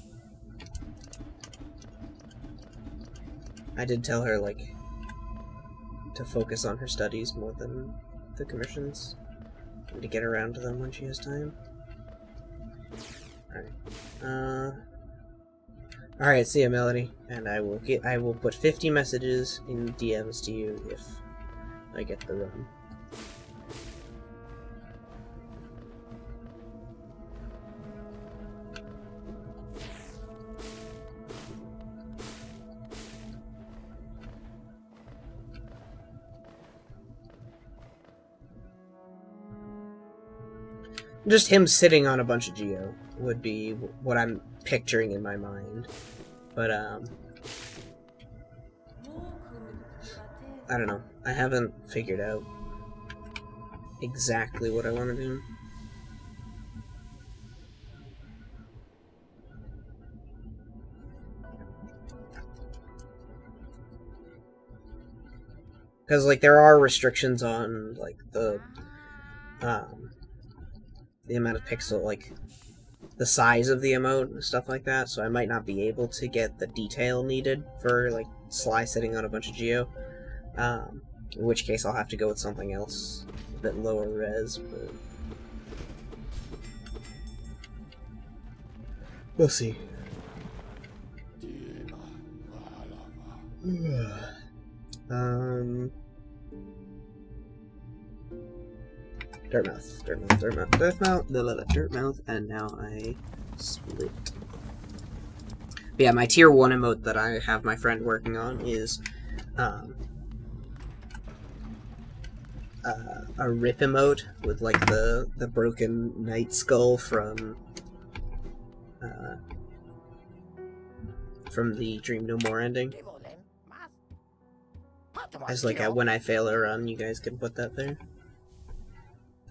I did tell her, like, to focus on her studies more than the commissions. And to get around to them when she has time. Alright. Alright, see ya, Melody. And I will put 50 messages in DMs to you if I get the run. Just him sitting on a bunch of Geo would be what I'm picturing in my mind. But, I don't know. I haven't figured out exactly what I want to do. Because, like, there are restrictions on, like, the amount of pixel, like, the size of the emote and stuff like that, so I might not be able to get the detail needed for, like, Sly sitting on a bunch of Geo. In which case I'll have to go with something else, a bit lower res, but we'll see. Dirtmouth, and now I split. But yeah, my tier 1 emote that I have my friend working on is a rip emote with, like, the broken knight skull from the Dream No More ending. As, like, when I fail a run, you guys can put that there.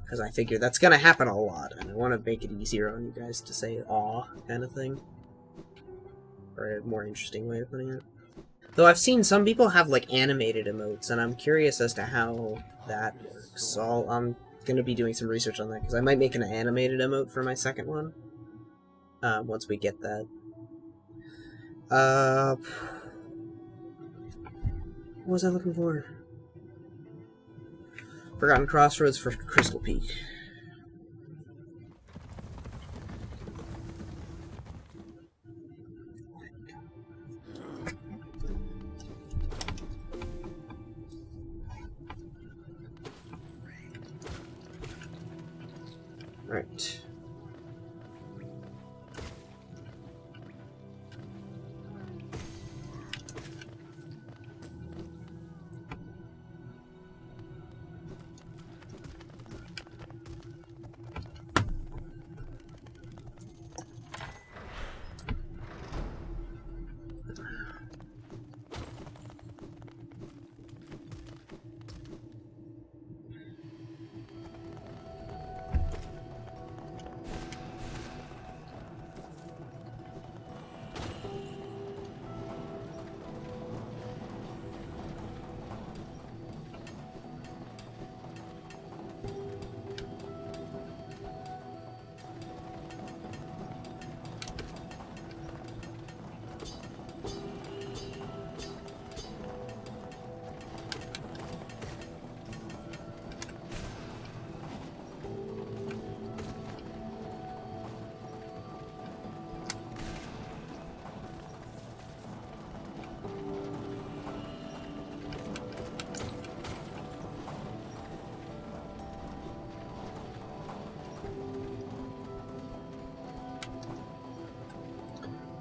Because I figure that's gonna happen a lot, and I want to make it easier on you guys to say "aw" kind of thing. Or a more interesting way of putting it. Though I've seen some people have, like, animated emotes, and I'm curious as to how that works. So I'm gonna be doing some research on that, because I might make an animated emote for my second one. Once we get that. What was I looking for? Forgotten Crossroads for Crystal Peak. Right.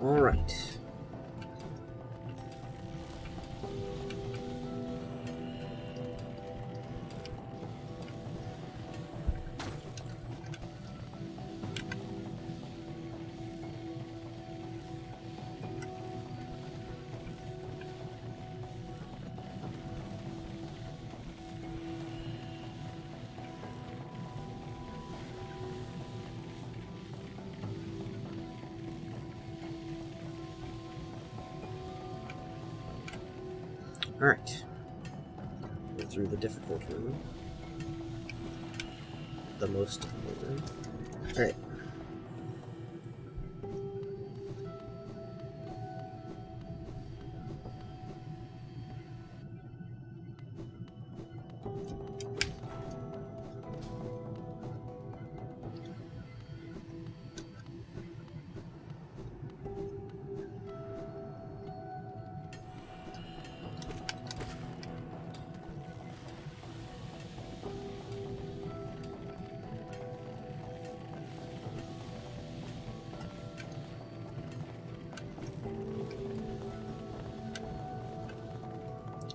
All right. Alright. Go through the difficult room. The most difficult room. Alright.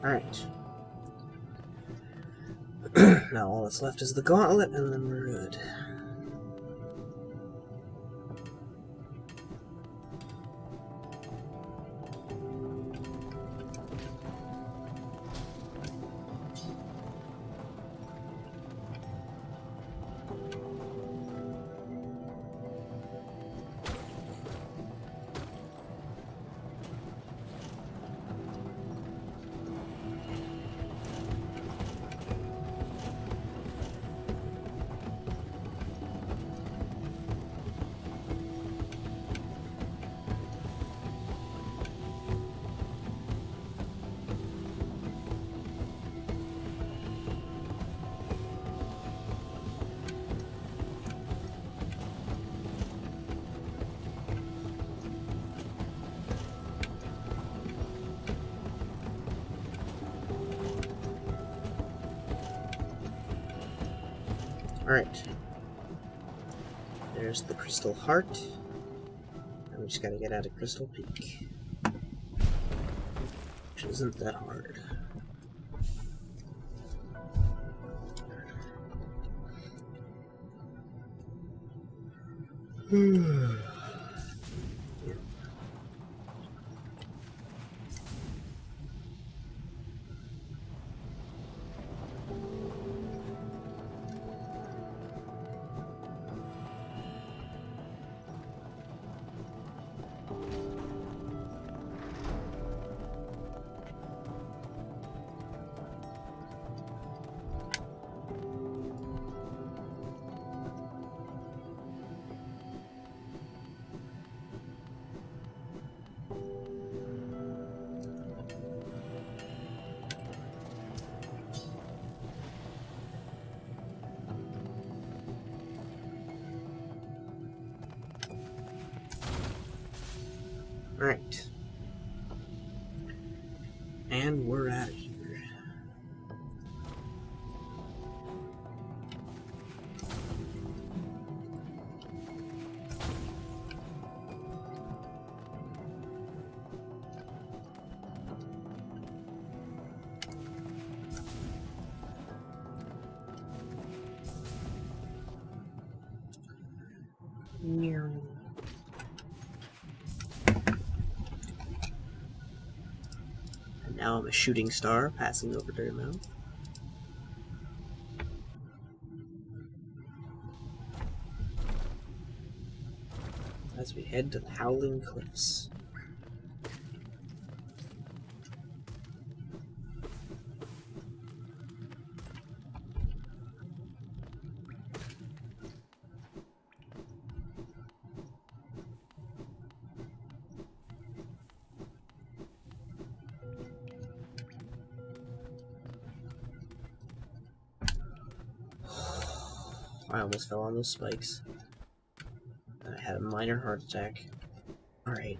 Alright. Now all that's left is the gauntlet, and then we're good. Alright. There's the Crystal Heart. And we just gotta get out of Crystal Peak. Which isn't that hard. Alright. And we're out of here. Meow. Now I'm a shooting star passing over Dirtmouth. As we head to the Howling Cliffs. I almost fell on those spikes. And I had a minor heart attack. Alright.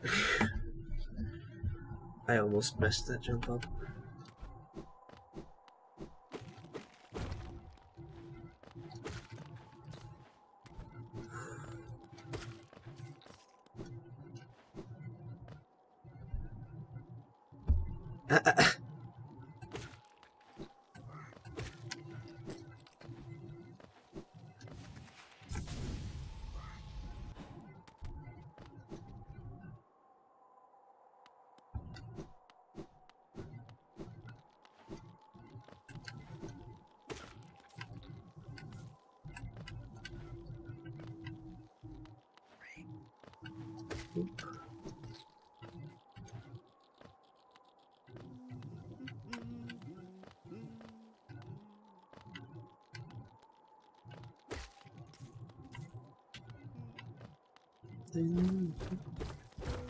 I almost messed that jump up.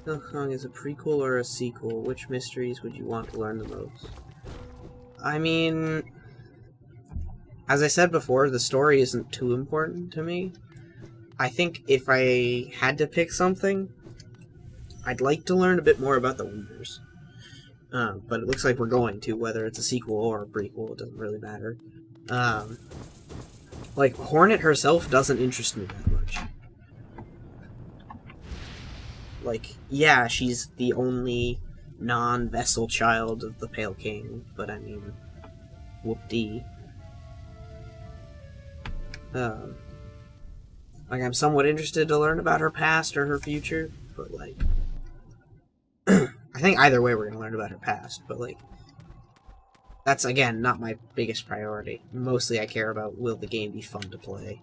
Donkey Kong is a prequel or a sequel? Which mysteries would you want to learn the most? I mean, as I said before, the story isn't too important to me. I think if I had to pick something, I'd like to learn a bit more about the leaders. But it looks like we're going to, whether it's a sequel or a prequel, it doesn't really matter. Like, Hornet herself doesn't interest me that much. Like, yeah, she's the only non-vessel child of the Pale King, but I mean, whoop-dee. Like, I'm somewhat interested to learn about her past or her future, but, like, I think either way we're gonna learn about her past, but, like, that's, again, not my biggest priority. Mostly I care about, will the game be fun to play?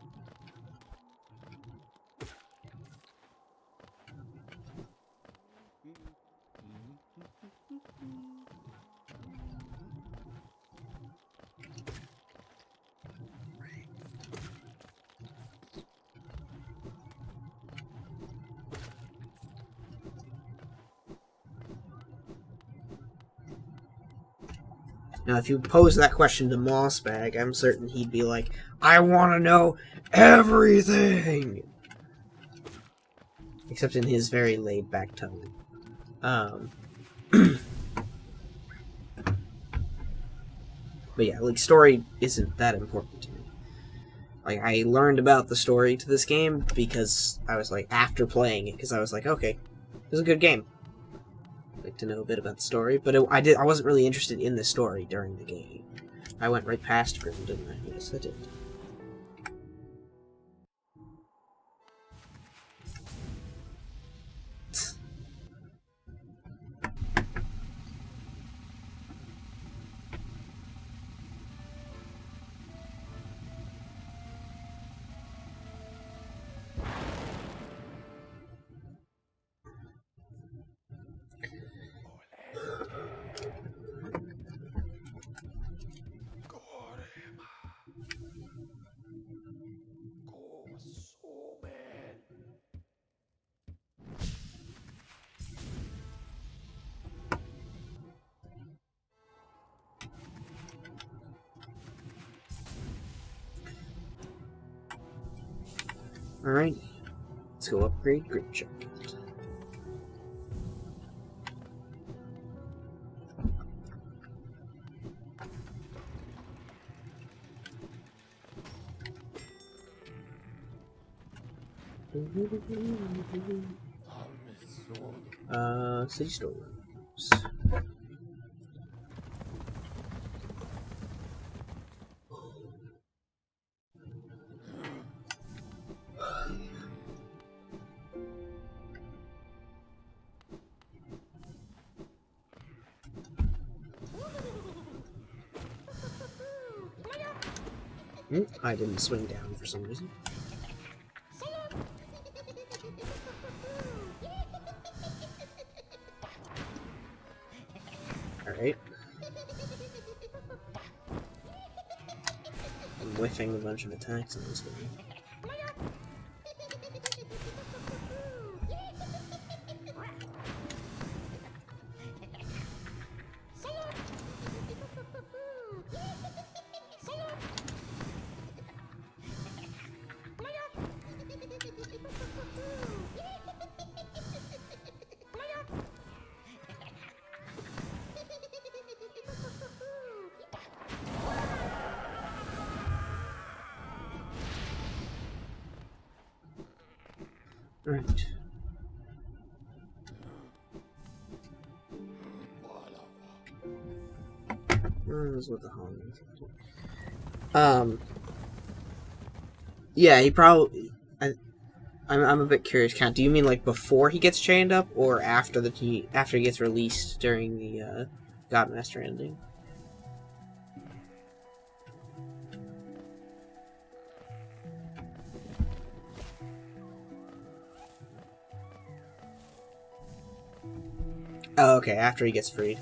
Now, if you pose that question to Mossbag, I'm certain he'd be like, I want to know everything! Except in his very laid-back tone. But yeah, like, story isn't that important to me. Like, I learned about the story to this game because I was like, after playing it, because I was like, okay, this is a good game. I'd like to know a bit about the story, but I wasn't really interested in the story during the game. I went right past Grim, didn't I? Yes, I did. Alright, let's go upgrade Grip Shot. City stores. I didn't swing down for some reason. Alright. I'm whiffing a bunch of attacks in this game. Right. Where's what the hell is? Yeah, he probably. I'm a bit curious, Count. Do you mean like before he gets chained up, or after after he gets released during the Godmaster ending? Oh, okay, after he gets freed.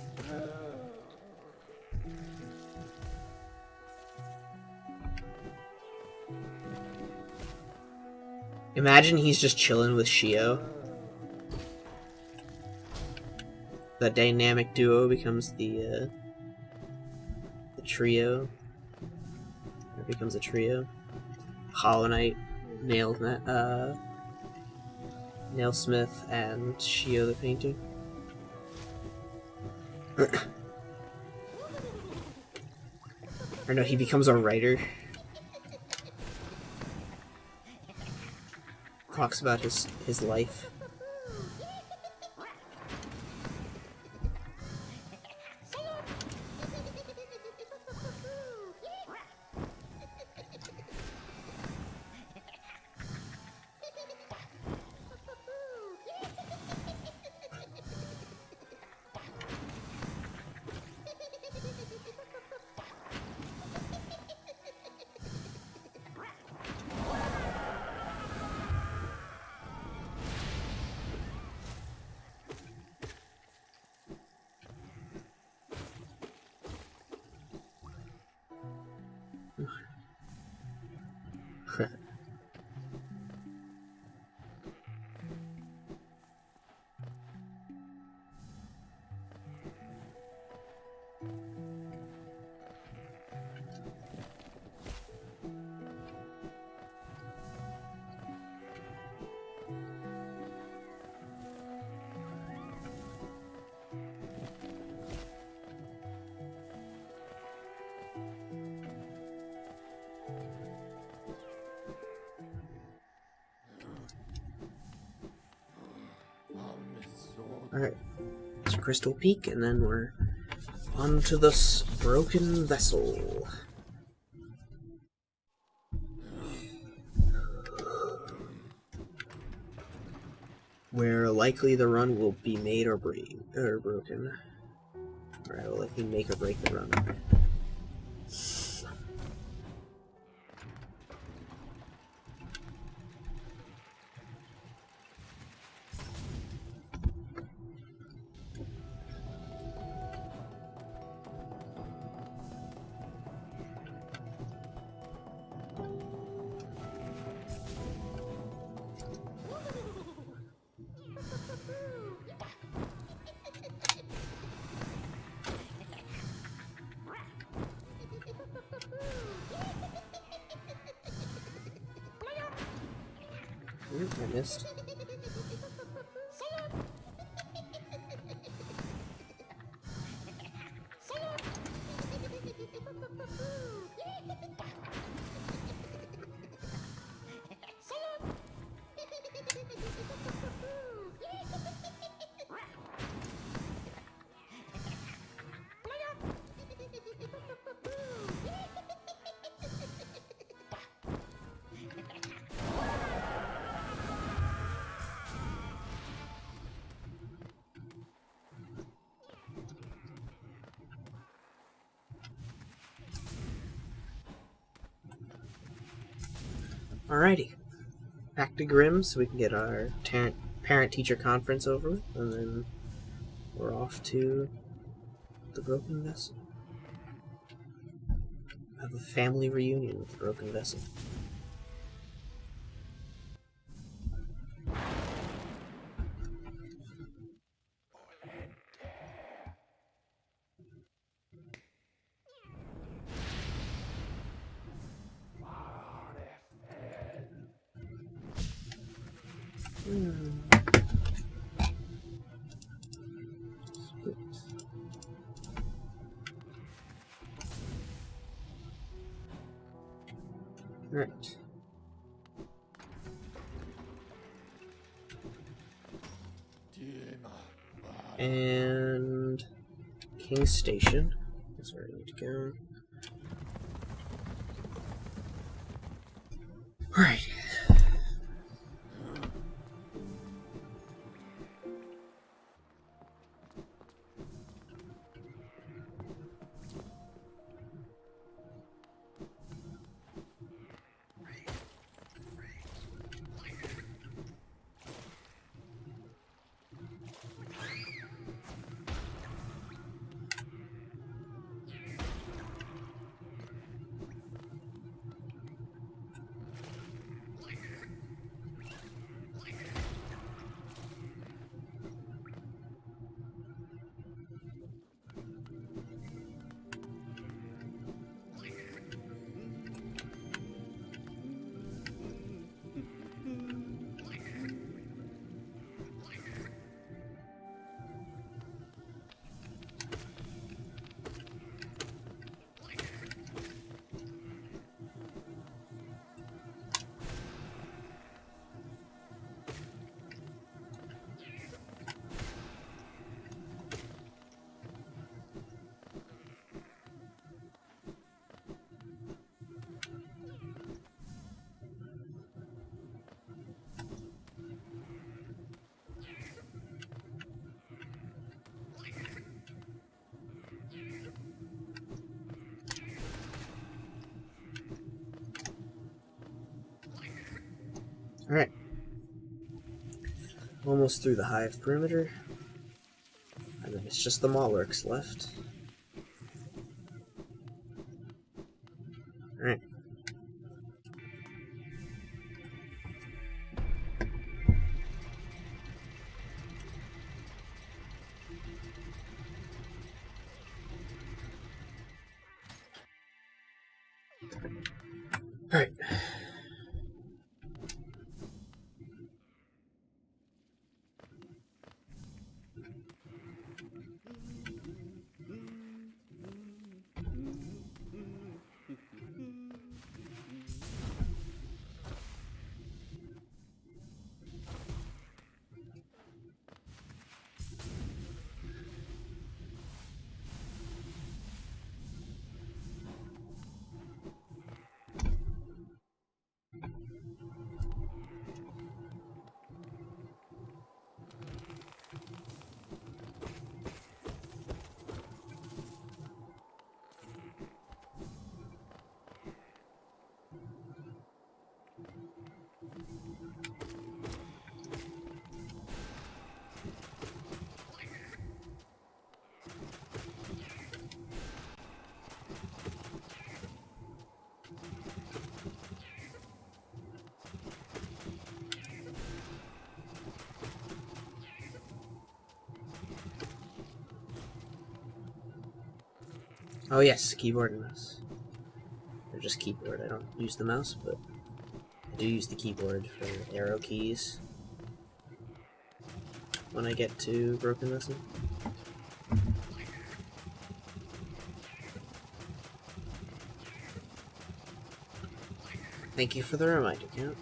Imagine he's just chilling with Shio. The dynamic duo becomes the trio. It becomes a trio. Hollow Knight, Nailsmith, and Shio the Painter. Or no, he becomes a writer. Talks about his life. Alright, it's Crystal Peak, and then we're on to this broken vessel. Where likely the run will be made or broken. Or I will likely make or break the run. I missed. Alrighty, back to Grimm so we can get our parent-teacher conference over with, and then we're off to the Broken Vessel. Have a family reunion with the Broken Vessel. Right. And King Station. That's where I need to go. Alright. Alright. Almost through the hive perimeter. And then it's just the Maulworks left. Alright. Alright. Oh yes, keyboard and mouse. Or just keyboard. I don't use the mouse, but I do use the keyboard for arrow keys when I get to Broken Lesson. Thank you for the reminder, Count.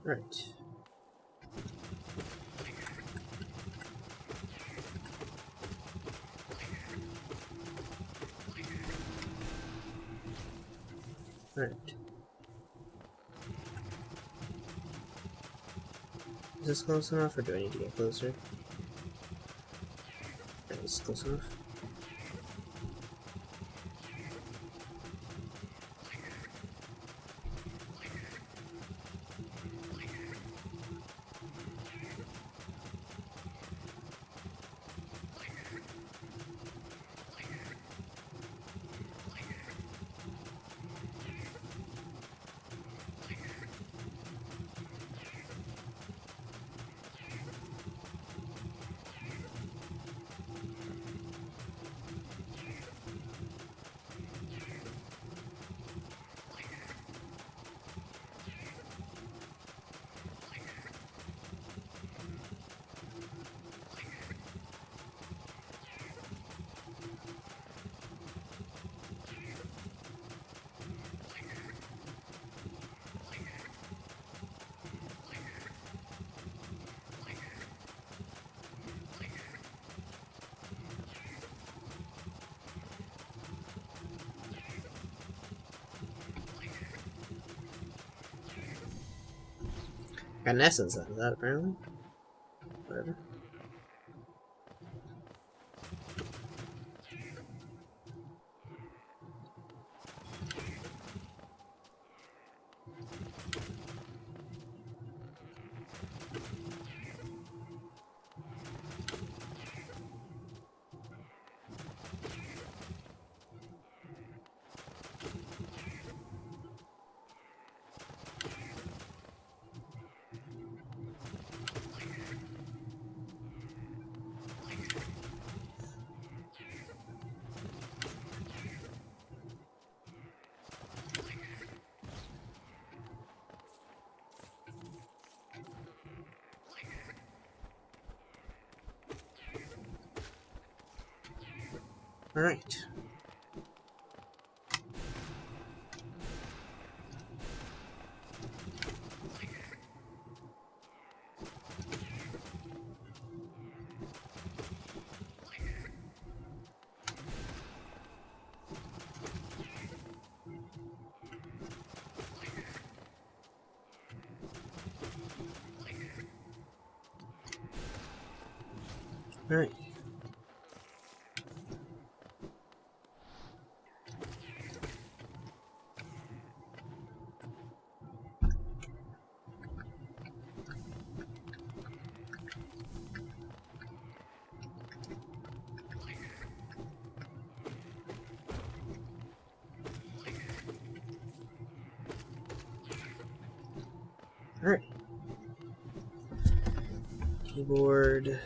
Right. Right. Is this close enough, or do I need to get closer? Is this close enough? Got an essence out of that, apparently. Whatever. Alright. Alright. Alright. Keyboard.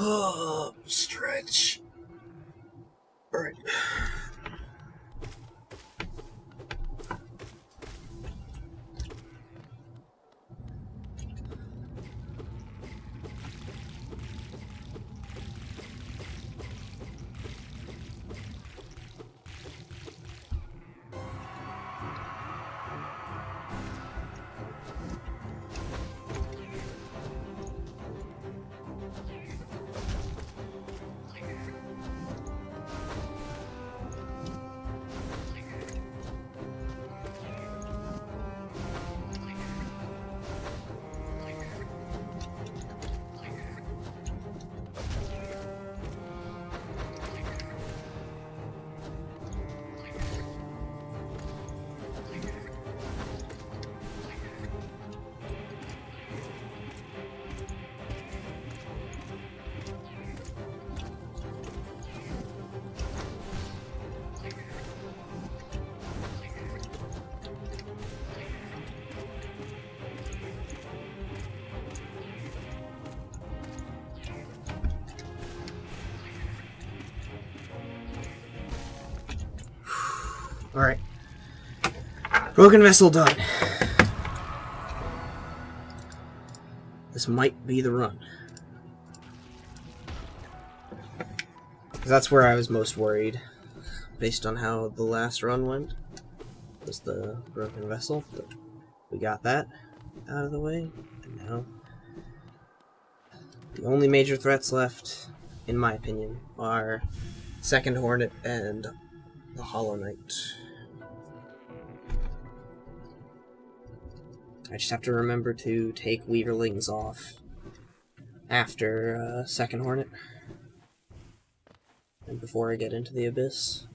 Oh, stretch. Alright. Alright. Broken vessel done. This might be the run. Because that's where I was most worried, based on how the last run went, was the broken vessel. But we got that out of the way, and now the only major threats left, in my opinion, are Second Hornet and the Hollow Knight. I just have to remember to take Weaverlings off after Second Hornet, and before I get into the Abyss.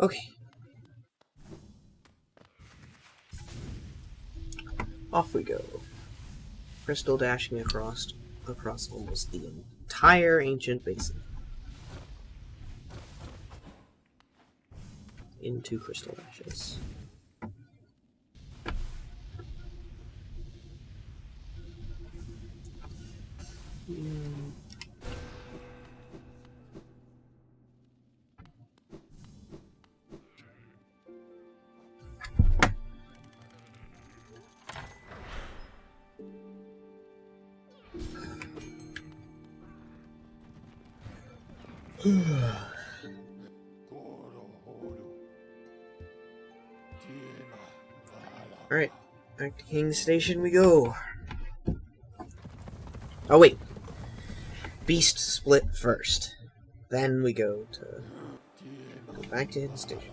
Okay. Off we go. Crystal dashing across almost the entire ancient basin. Into crystal dashes. Alright, back to King's Station we go. Oh wait. Beast split first. Then we go back to Hidden Station.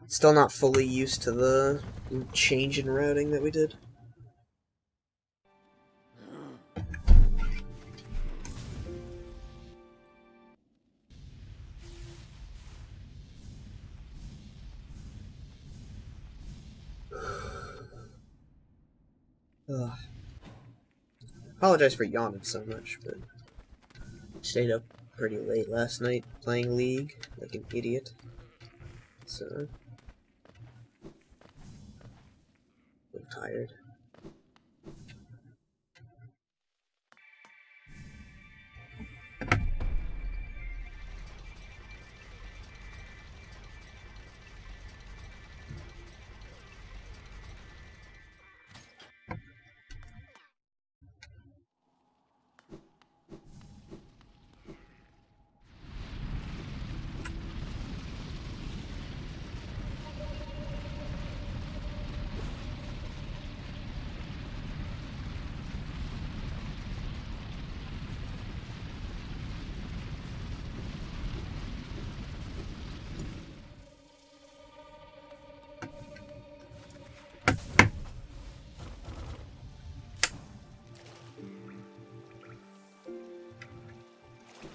Still not fully used to the change in routing that we did. Ugh. Apologize for yawning so much, but I stayed up pretty late last night playing League like an idiot. So tired.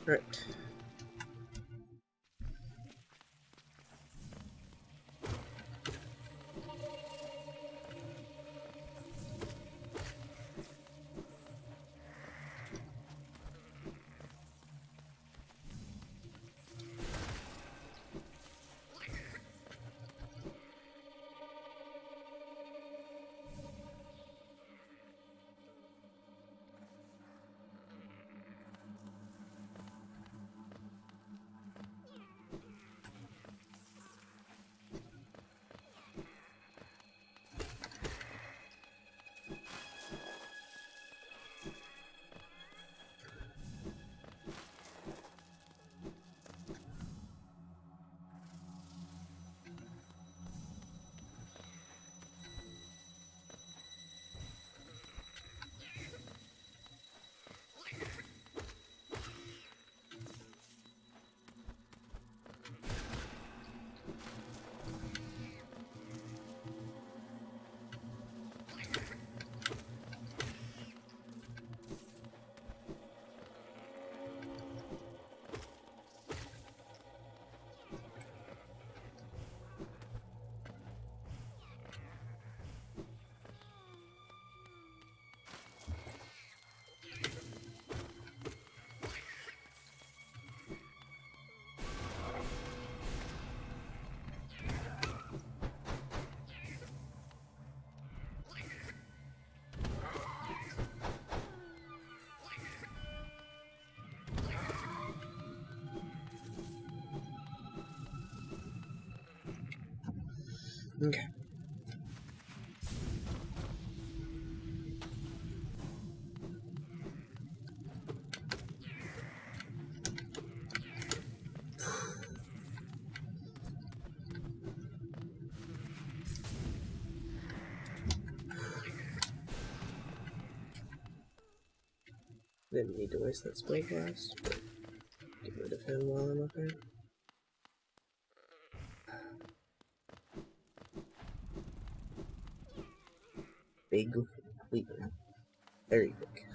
Right. Okay. Didn't need to waste that spell blast, but get rid of him while I'm up there. Big leaper. Very big.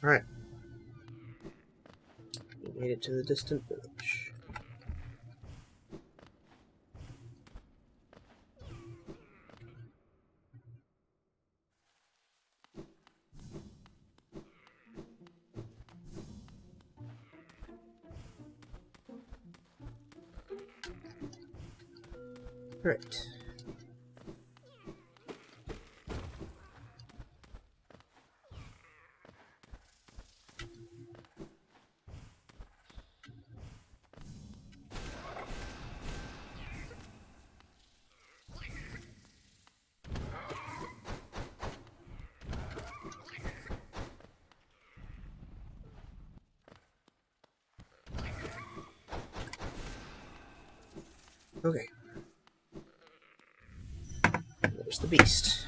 Alright. We made it to the distant village. Right. Okay. There's the beast.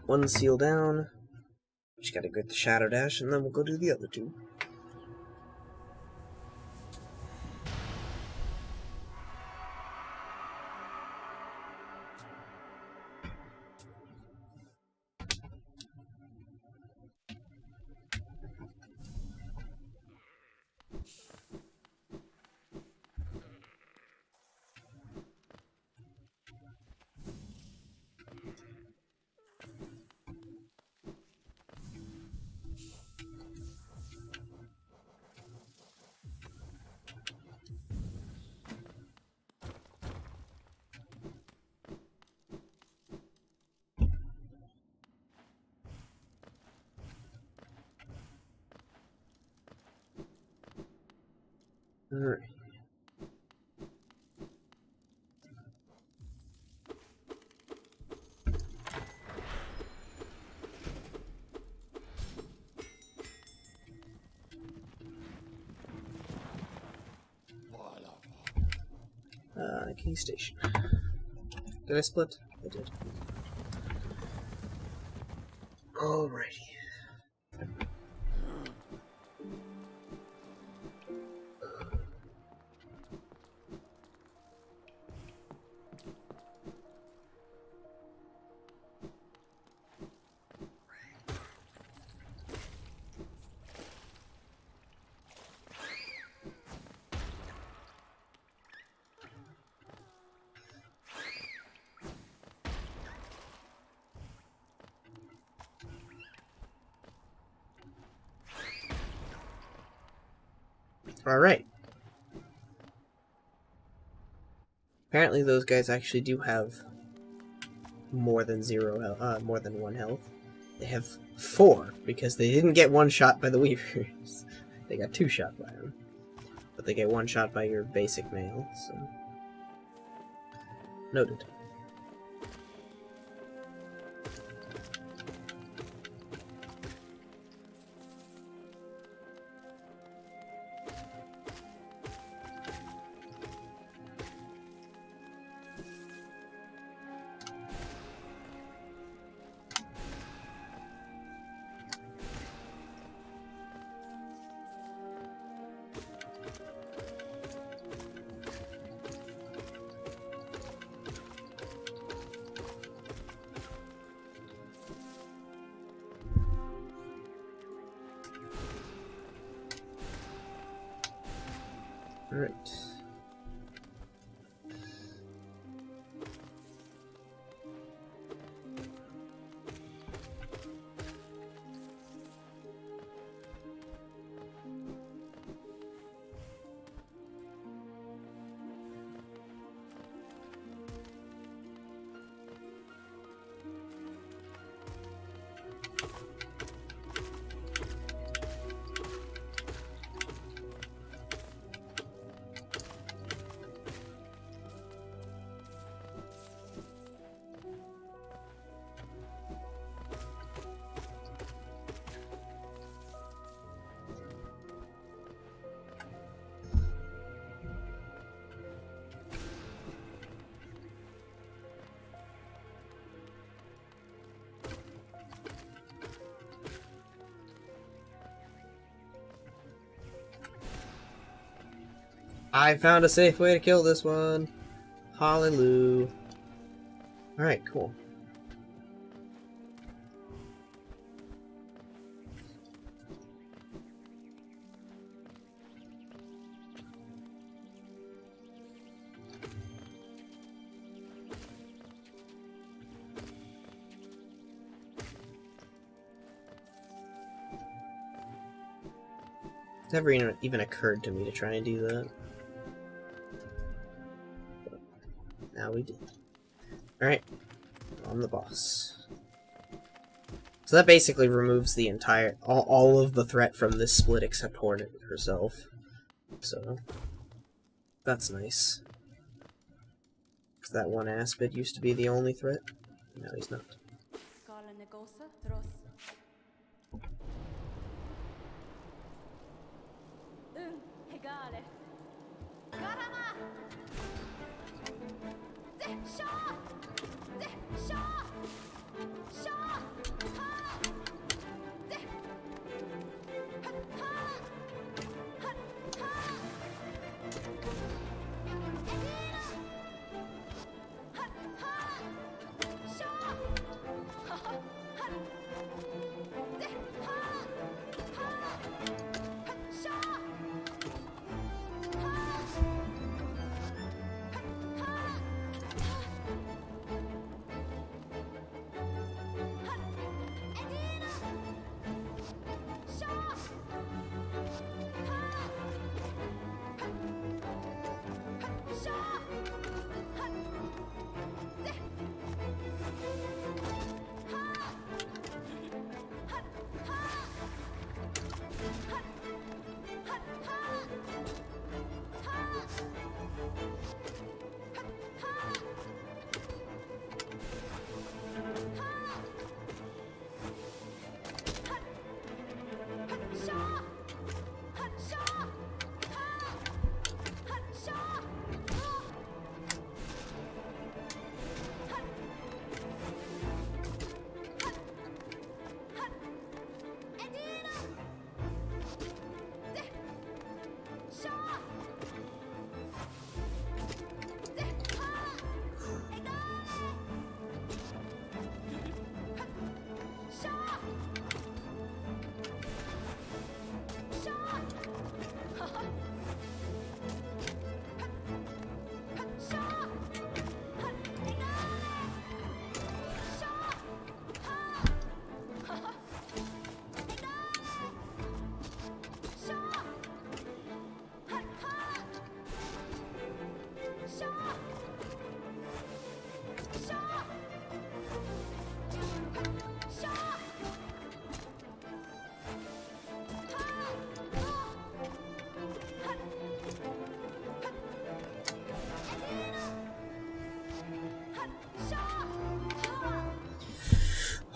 One seal down. Just gotta get the Shadow Dash, and then we'll go do the other two. Alright. Key station. Did I split? I did. Alrighty. Alright. Apparently those guys actually do have more than more than 1 health. They have 4, because they didn't get 1 shot by the Weavers. They got 2 shot by them. But they get 1 shot by your basic male, so... Noted. Alright. I found a safe way to kill this one. Hallelujah. Alright, cool. It never even occurred to me to try and do that. Now we did. Alright. I'm the boss. So that basically removes the entire... all of the threat from this split except Hornet herself. So... that's nice. Because that one aspid used to be the only threat. Now he's not.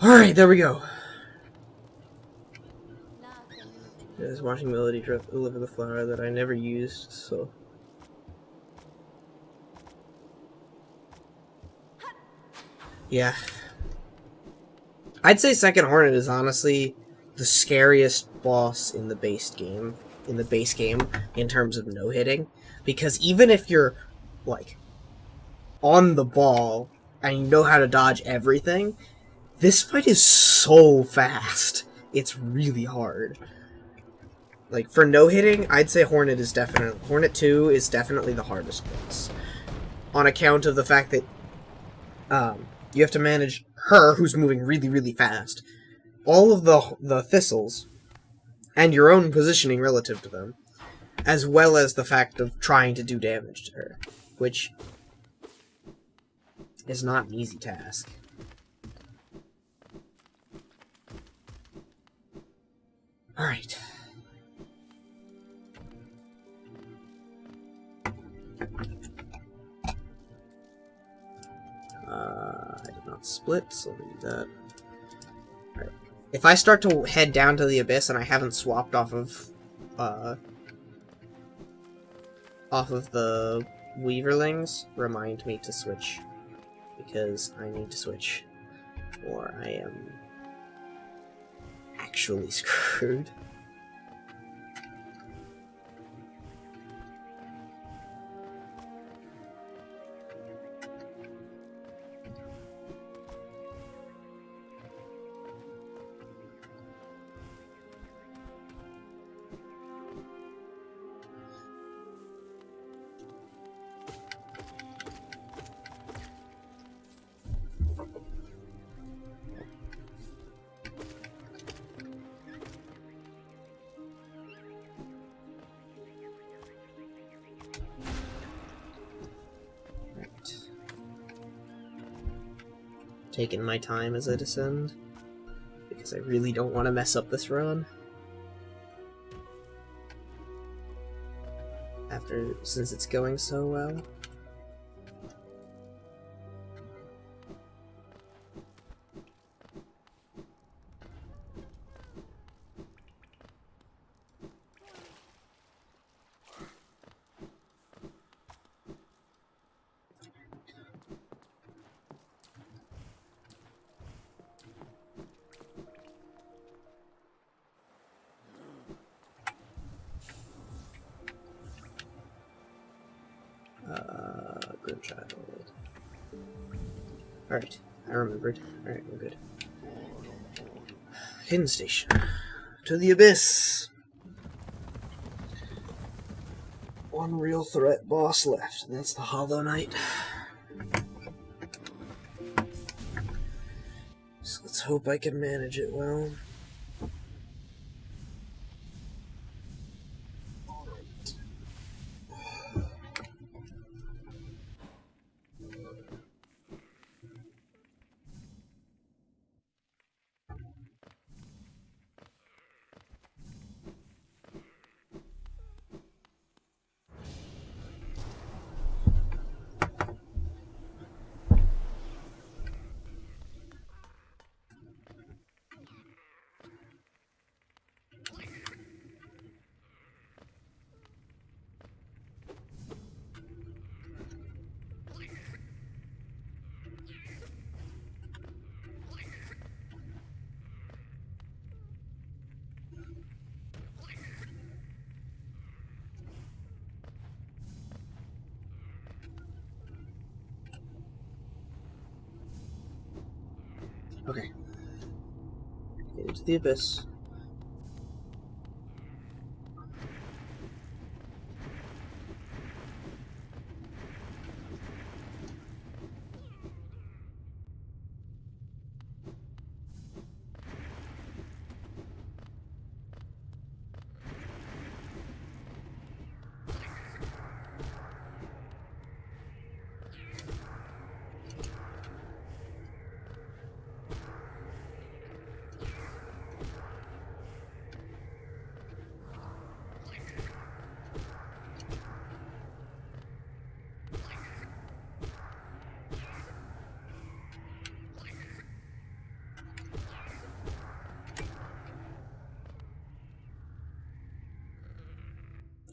Alright, there we go. Just watching Melody deliver the flower that I never used, so... yeah. I'd say Second Hornet is honestly the scariest boss in the base game. In terms of no-hitting. Because even if you're, like, on the ball, and you know how to dodge everything... this fight is so fast. It's really hard. Like, for no-hitting, I'd say Hornet 2 is definitely the hardest boss. On account of the fact that you have to manage her, who's moving really, really fast. All of the thistles, and your own positioning relative to them. As well as the fact of trying to do damage to her. Which is not an easy task. Alright. I did not split, so I'll do that. Alright. If I start to head down to the abyss and I haven't swapped off of the Weaverlings, remind me to switch. Because I need to switch. Or I am actually screwed. taking my time as I descend, because I really don't want to mess up this run. Since it's going so well. Good child. Alright, I remembered. Alright, we're good. Hidden station. To the abyss! One real threat boss left, and that's the Hollow Knight. So let's hope I can manage it well. Okay. Get into the abyss.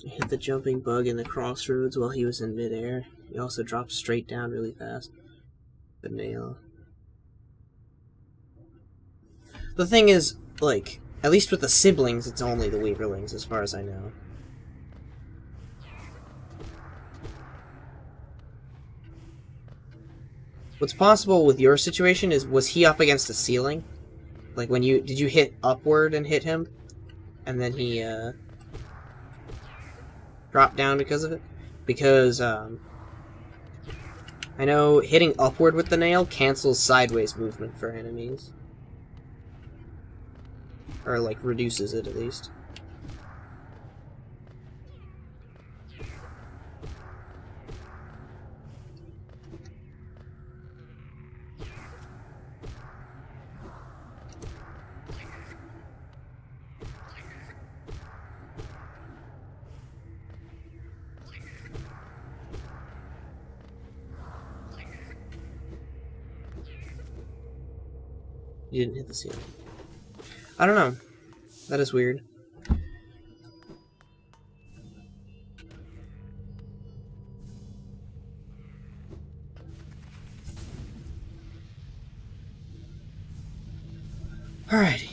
He hit the jumping bug in the crossroads while he was in midair. He also dropped straight down really fast. The nail. The thing is, like, at least with the siblings, it's only the Weaverlings, as far as I know. What's possible with your situation is, was he up against a ceiling? Like, did you hit upward and hit him? And then he, dropped down because of it? Because, I know hitting upward with the nail cancels sideways movement for enemies. Or, like, reduces it, at least. You didn't hit the ceiling. I don't know. That is weird. Alrighty.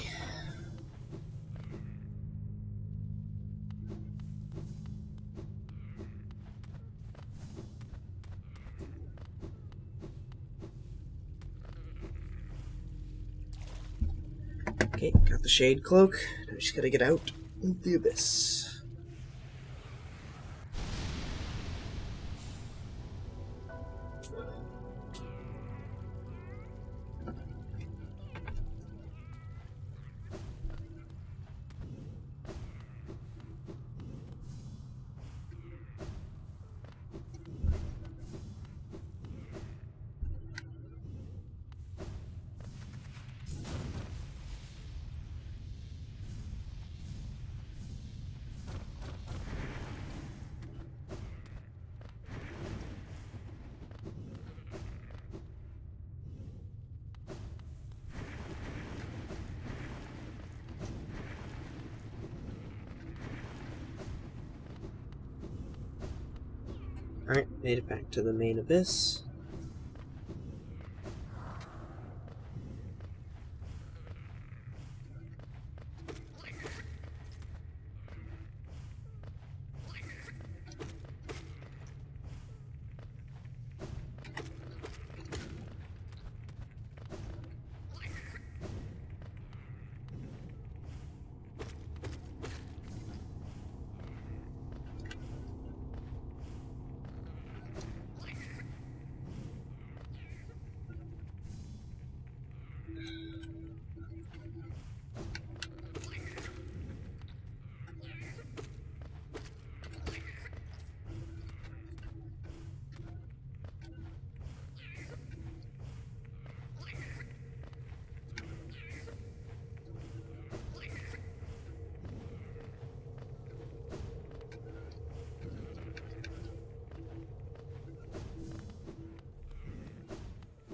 Okay, got the shade cloak. Now I just gotta get out of the abyss. Alright, made it back to the main abyss.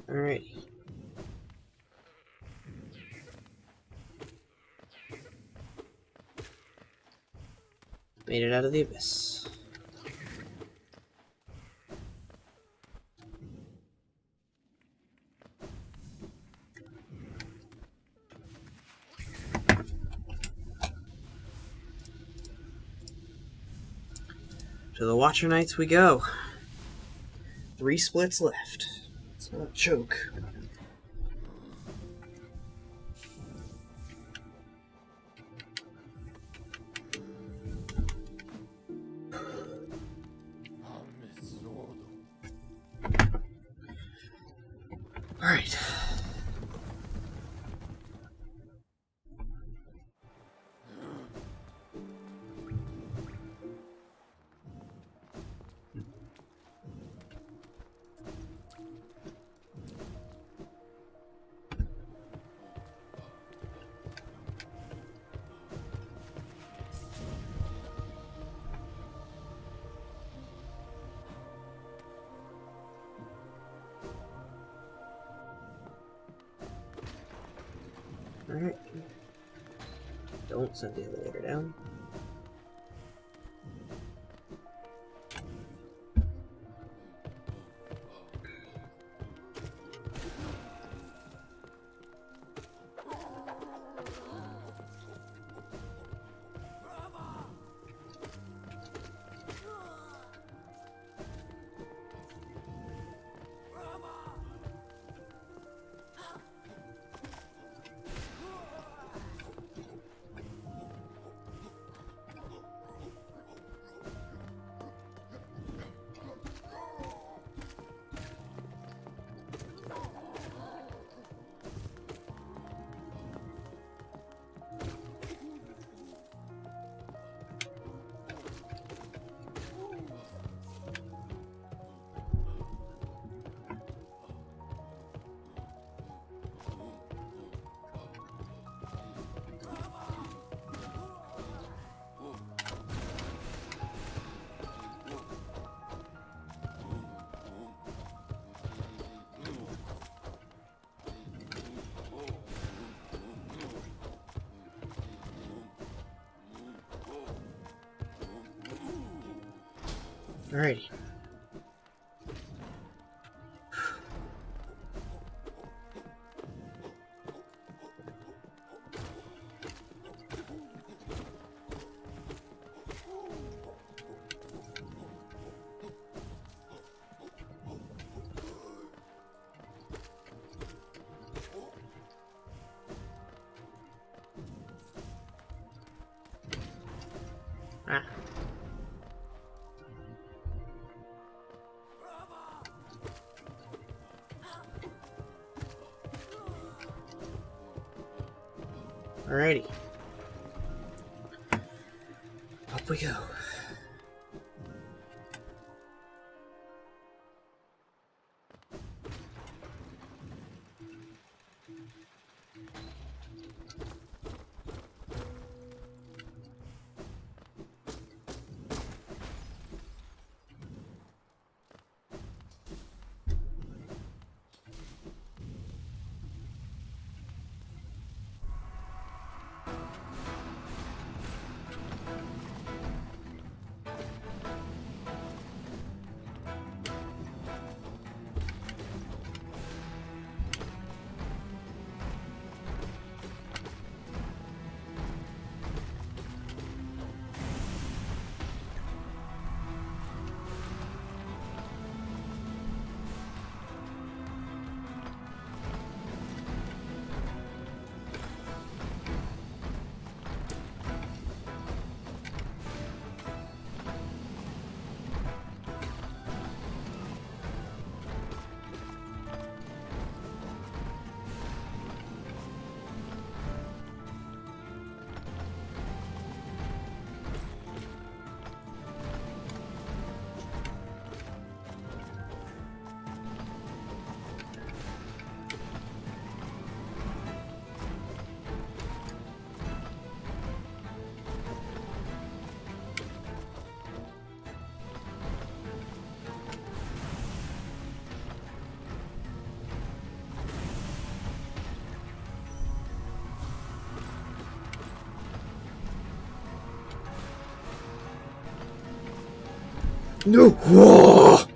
Alright. Made it out of the abyss. To the Watcher Knights we go. 3 splits left. It's not a joke. Alright. Alright. Don't send the elevator down. Alrighty. Ah. Alrighty. Up we go. No! Whoa!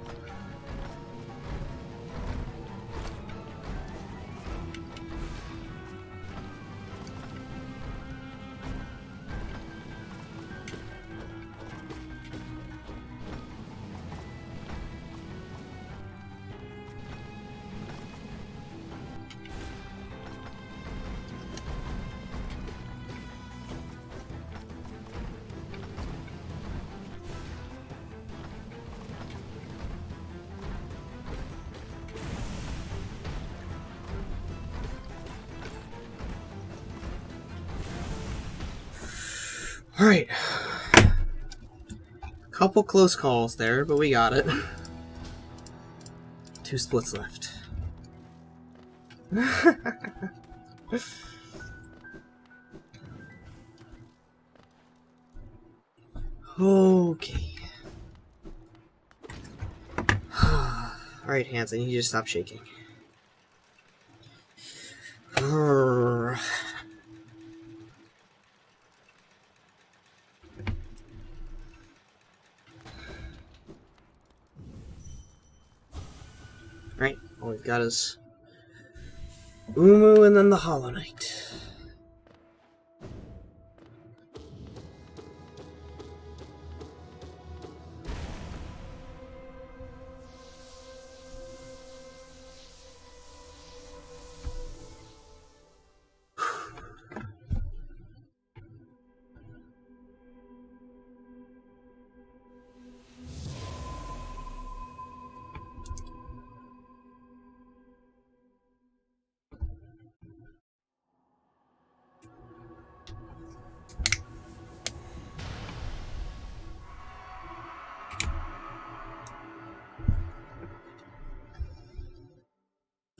Alright. Couple close calls there, but we got it. 2 splits left. Okay. Alright, hands, I need you to stop shaking. Right, all we've got is Umu and then the Hollow Knight.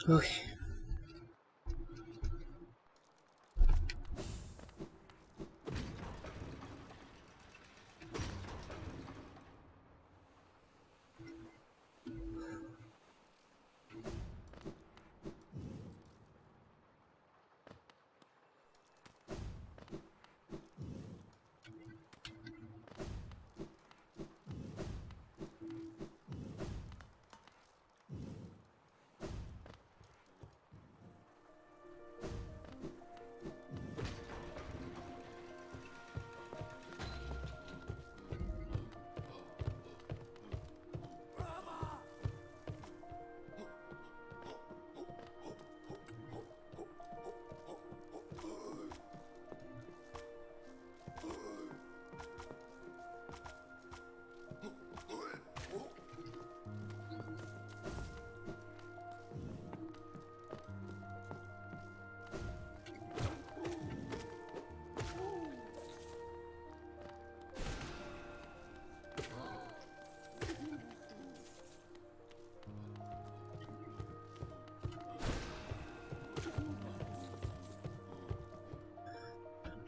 Okay.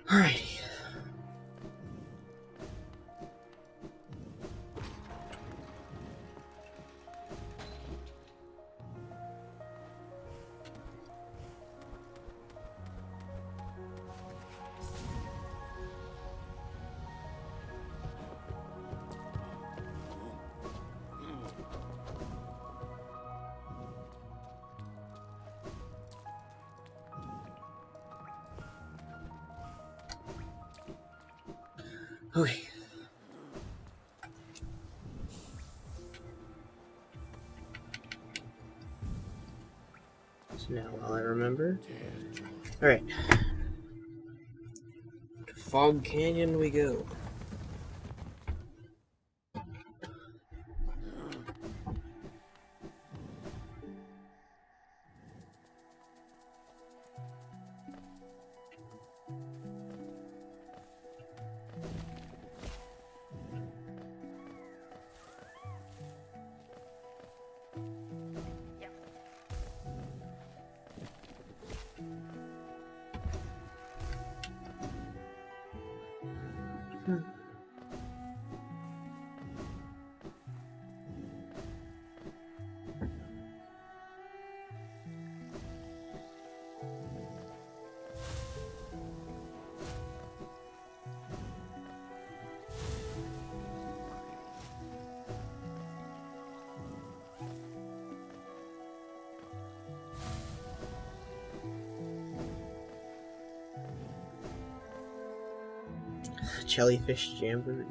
Alrighty. Okay. So now, while I remember. Alright. To Fog Canyon we go. Jellyfish Jamboree.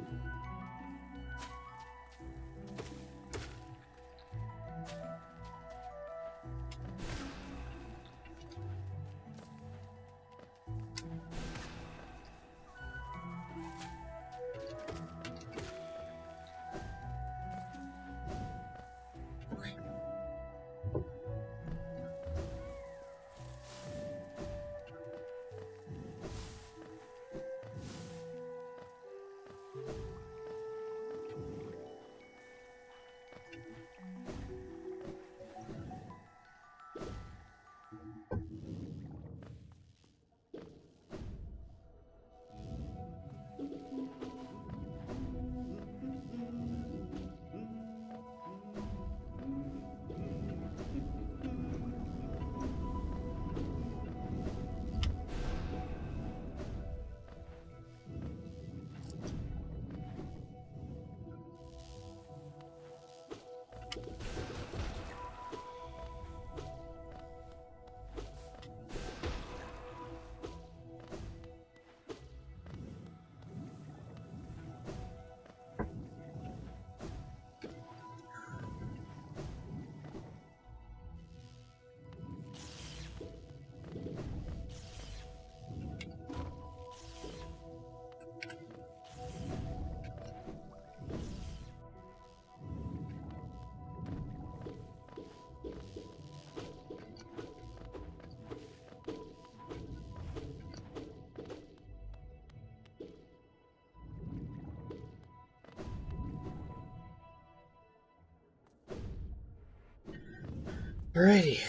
Alrighty.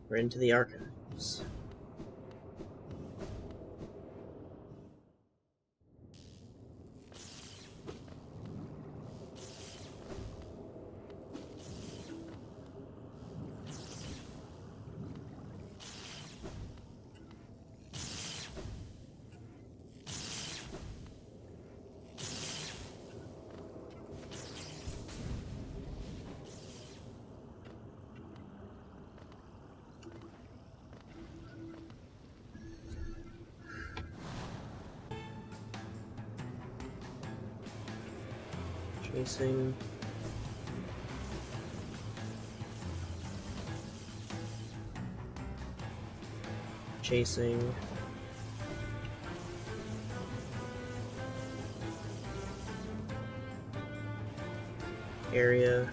We're into the archives. Chasing. Chasing. Area.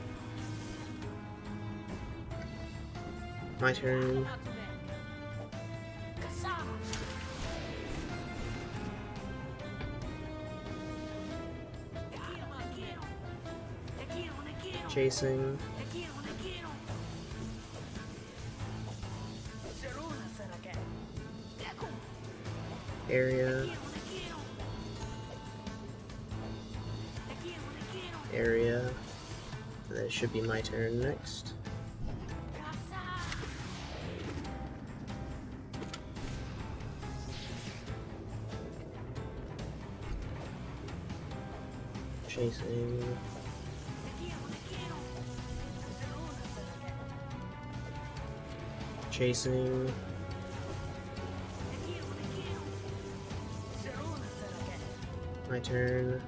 My turn. Chasing. Area. Area. And then it should be my turn next. Chasing. Chasing. My turn.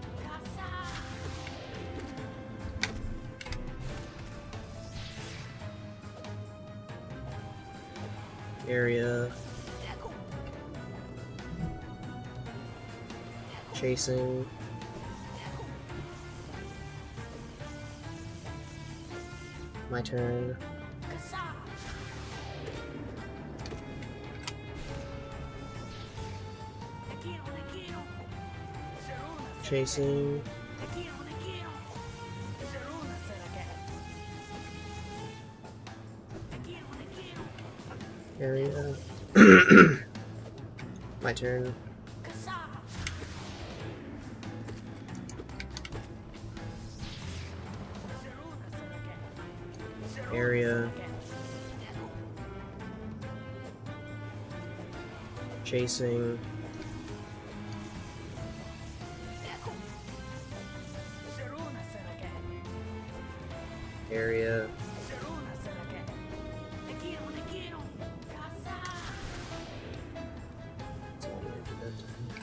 Area. Chasing. My turn. Chasing. Area. My turn. Area. Chasing. Area. That's all I did that time.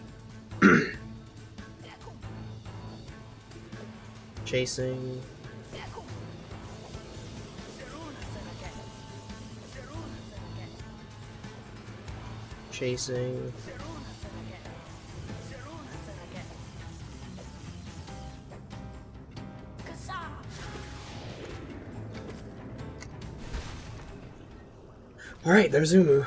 Chasing. Chasing. Alright, there's Umu.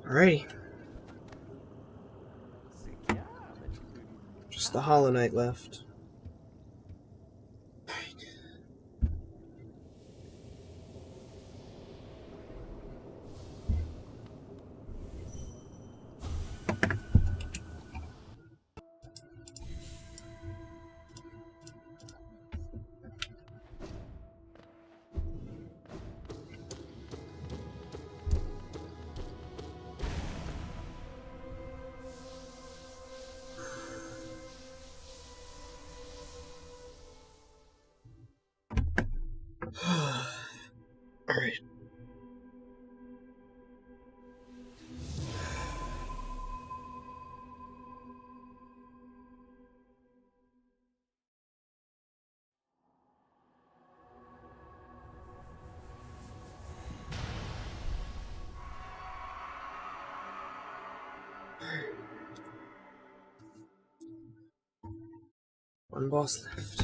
Alrighty. Just the Hollow Knight left. Alright. One boss left.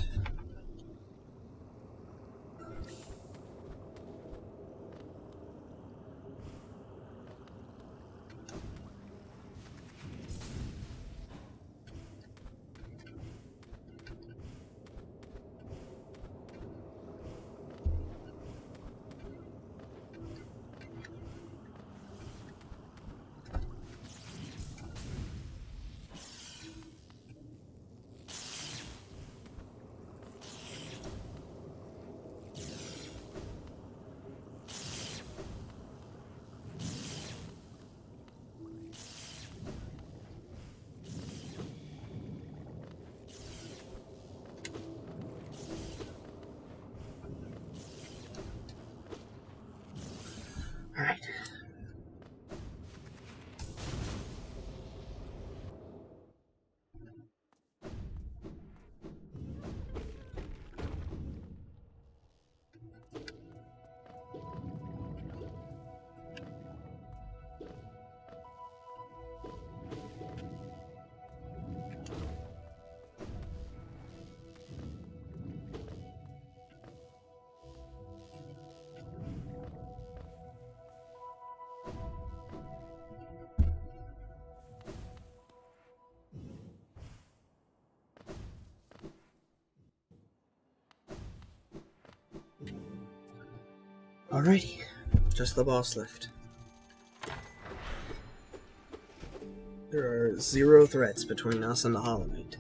Alright. Alrighty. Just the boss left. There are 0 threats between us and the Hollow Knight.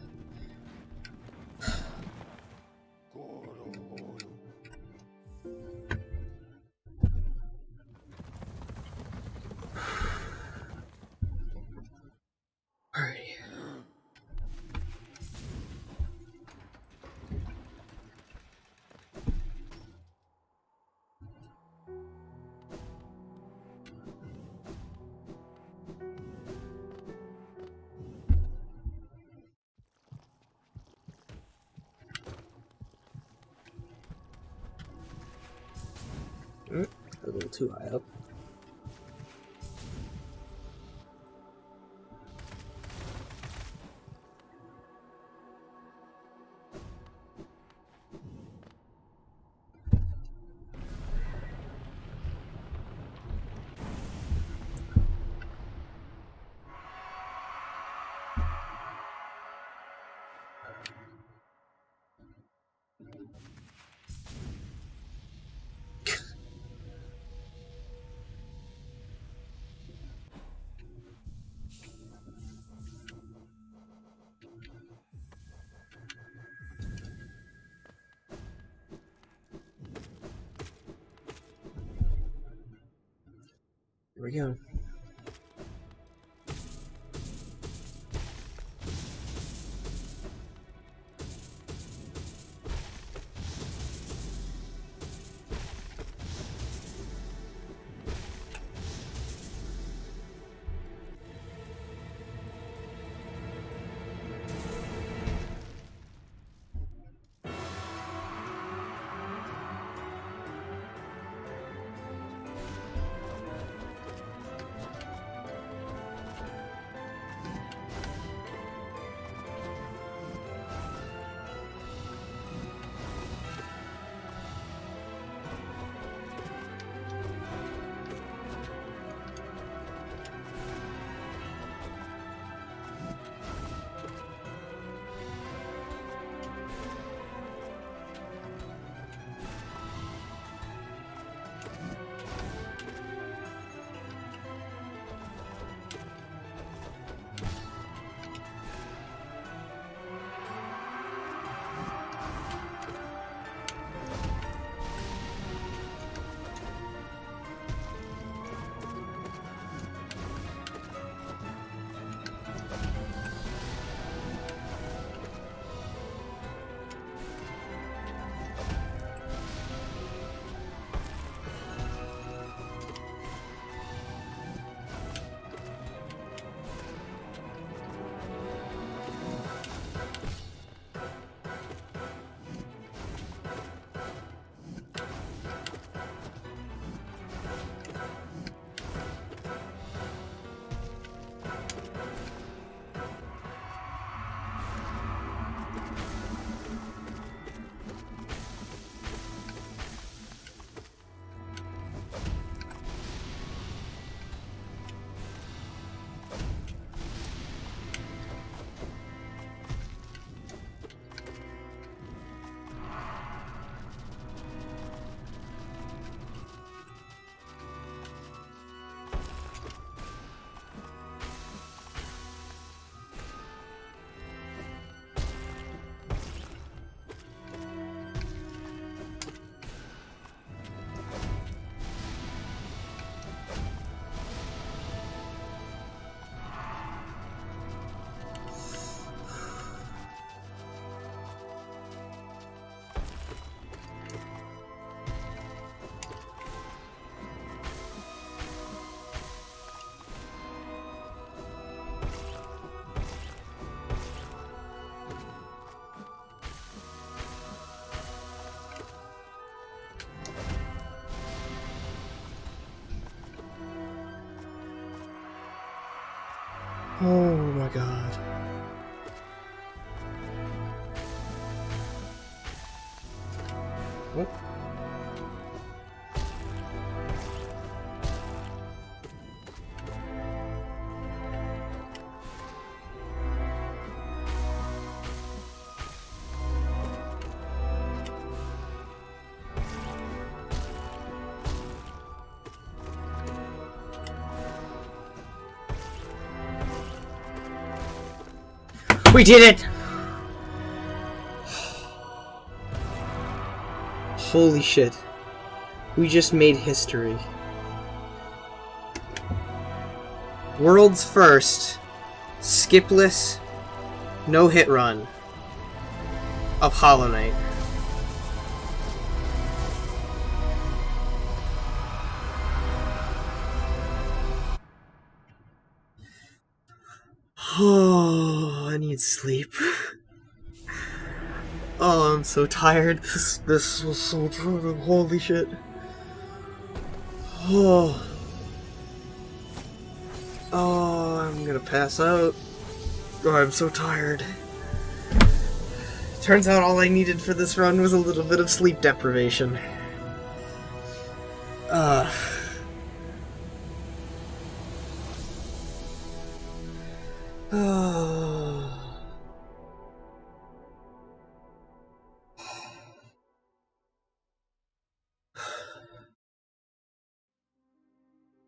Alrighty. A little too high up. Here we go. Oh my god. Oh. We did it! Holy shit. We just made history. World's first skipless no-hit run of Hollow Knight. Oh, I need sleep. Oh, I'm so tired. This was so tiring. Holy shit. Oh. Oh, I'm gonna pass out. Oh, I'm so tired. Turns out all I needed for this run was a little bit of sleep deprivation.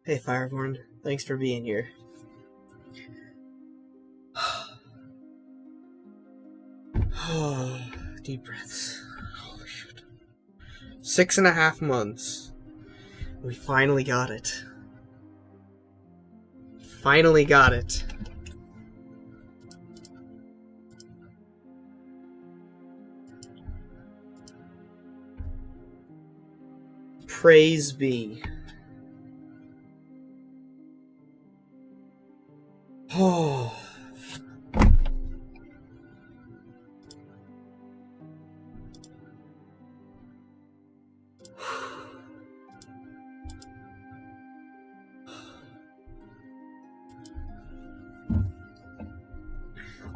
Hey, Fireborn. Thanks for being here. Deep breaths. Holy shit. 6.5 months. We finally got it. Finally got it. Praise be. Oh.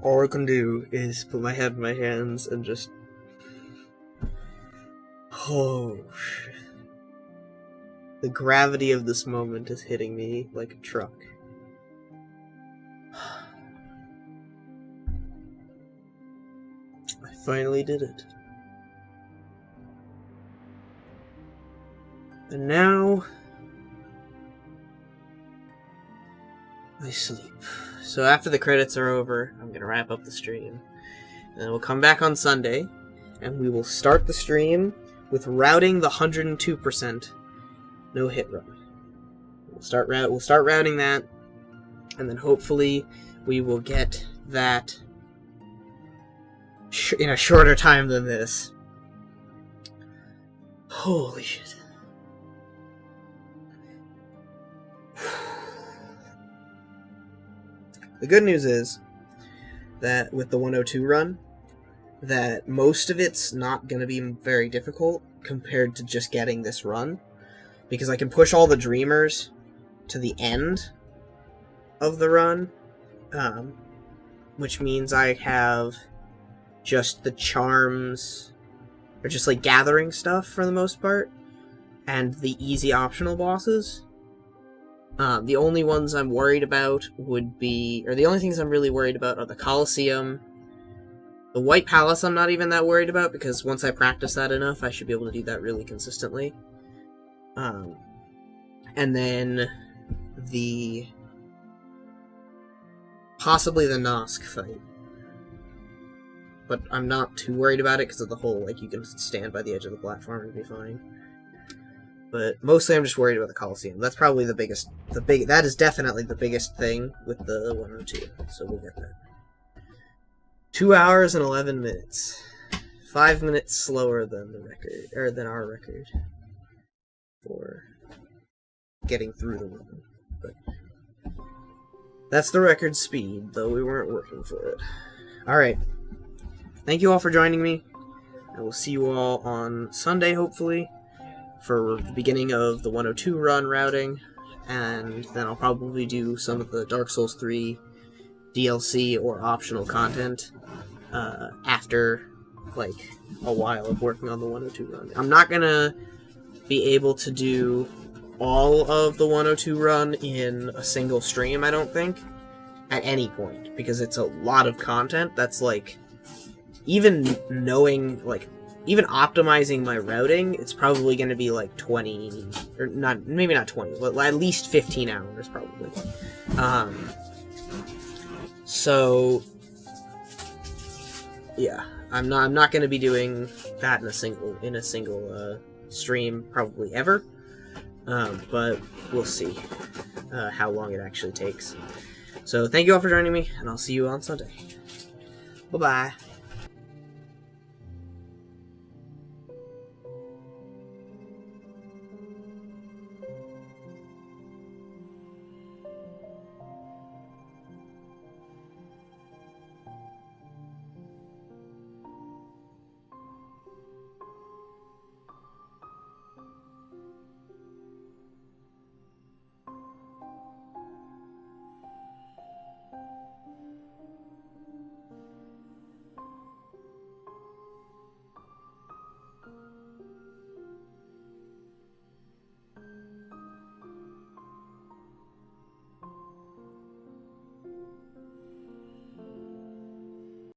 All I can do is put my head in my hands and just... Oh, shit. The gravity of this moment is hitting me like a truck. I finally did it. And now... I sleep. So after the credits are over, I'm going to wrap up the stream. And then we'll come back on Sunday, and we will start the stream with routing the 102% no-hit run. We'll start routing that, and then hopefully we will get that in a shorter time than this. Holy shit. The good news is that with the 102 run, that most of it's not going to be very difficult compared to just getting this run, because I can push all the dreamers to the end of the run, which means I have just the charms, or just like gathering stuff for the most part, and the easy optional bosses. The only ones I'm worried about would be... or the only things I'm really worried about are the Colosseum. The White Palace I'm not even that worried about, because once I practice that enough, I should be able to do that really consistently. And then possibly the Nosk fight. But I'm not too worried about it because of the whole, like, you can stand by the edge of the platform and be fine. But mostly I'm just worried about the Colosseum. That's probably the biggest... that is definitely the biggest thing with the 102. So we'll get that. 2 hours and 11 minutes. 5 minutes slower than the record, or than our record for getting through the run. But that's the record speed, though we weren't working for it. Alright. Thank you all for joining me. I will see you all on Sunday, hopefully, for the beginning of the 102 run routing, and then I'll probably do some of the Dark Souls 3 DLC or optional content after, like, a while of working on the 102 run. I'm not gonna be able to do all of the 102 run in a single stream, I don't think, at any point, because it's a lot of content that's, like, even knowing, like, even optimizing my routing, it's probably going to be like 20, or not, maybe not 20, but at least 15 hours probably. So yeah, I'm not going to be doing that in a single stream probably ever. But we'll see how long it actually takes. So thank you all for joining me, and I'll see you on Sunday. Bye bye.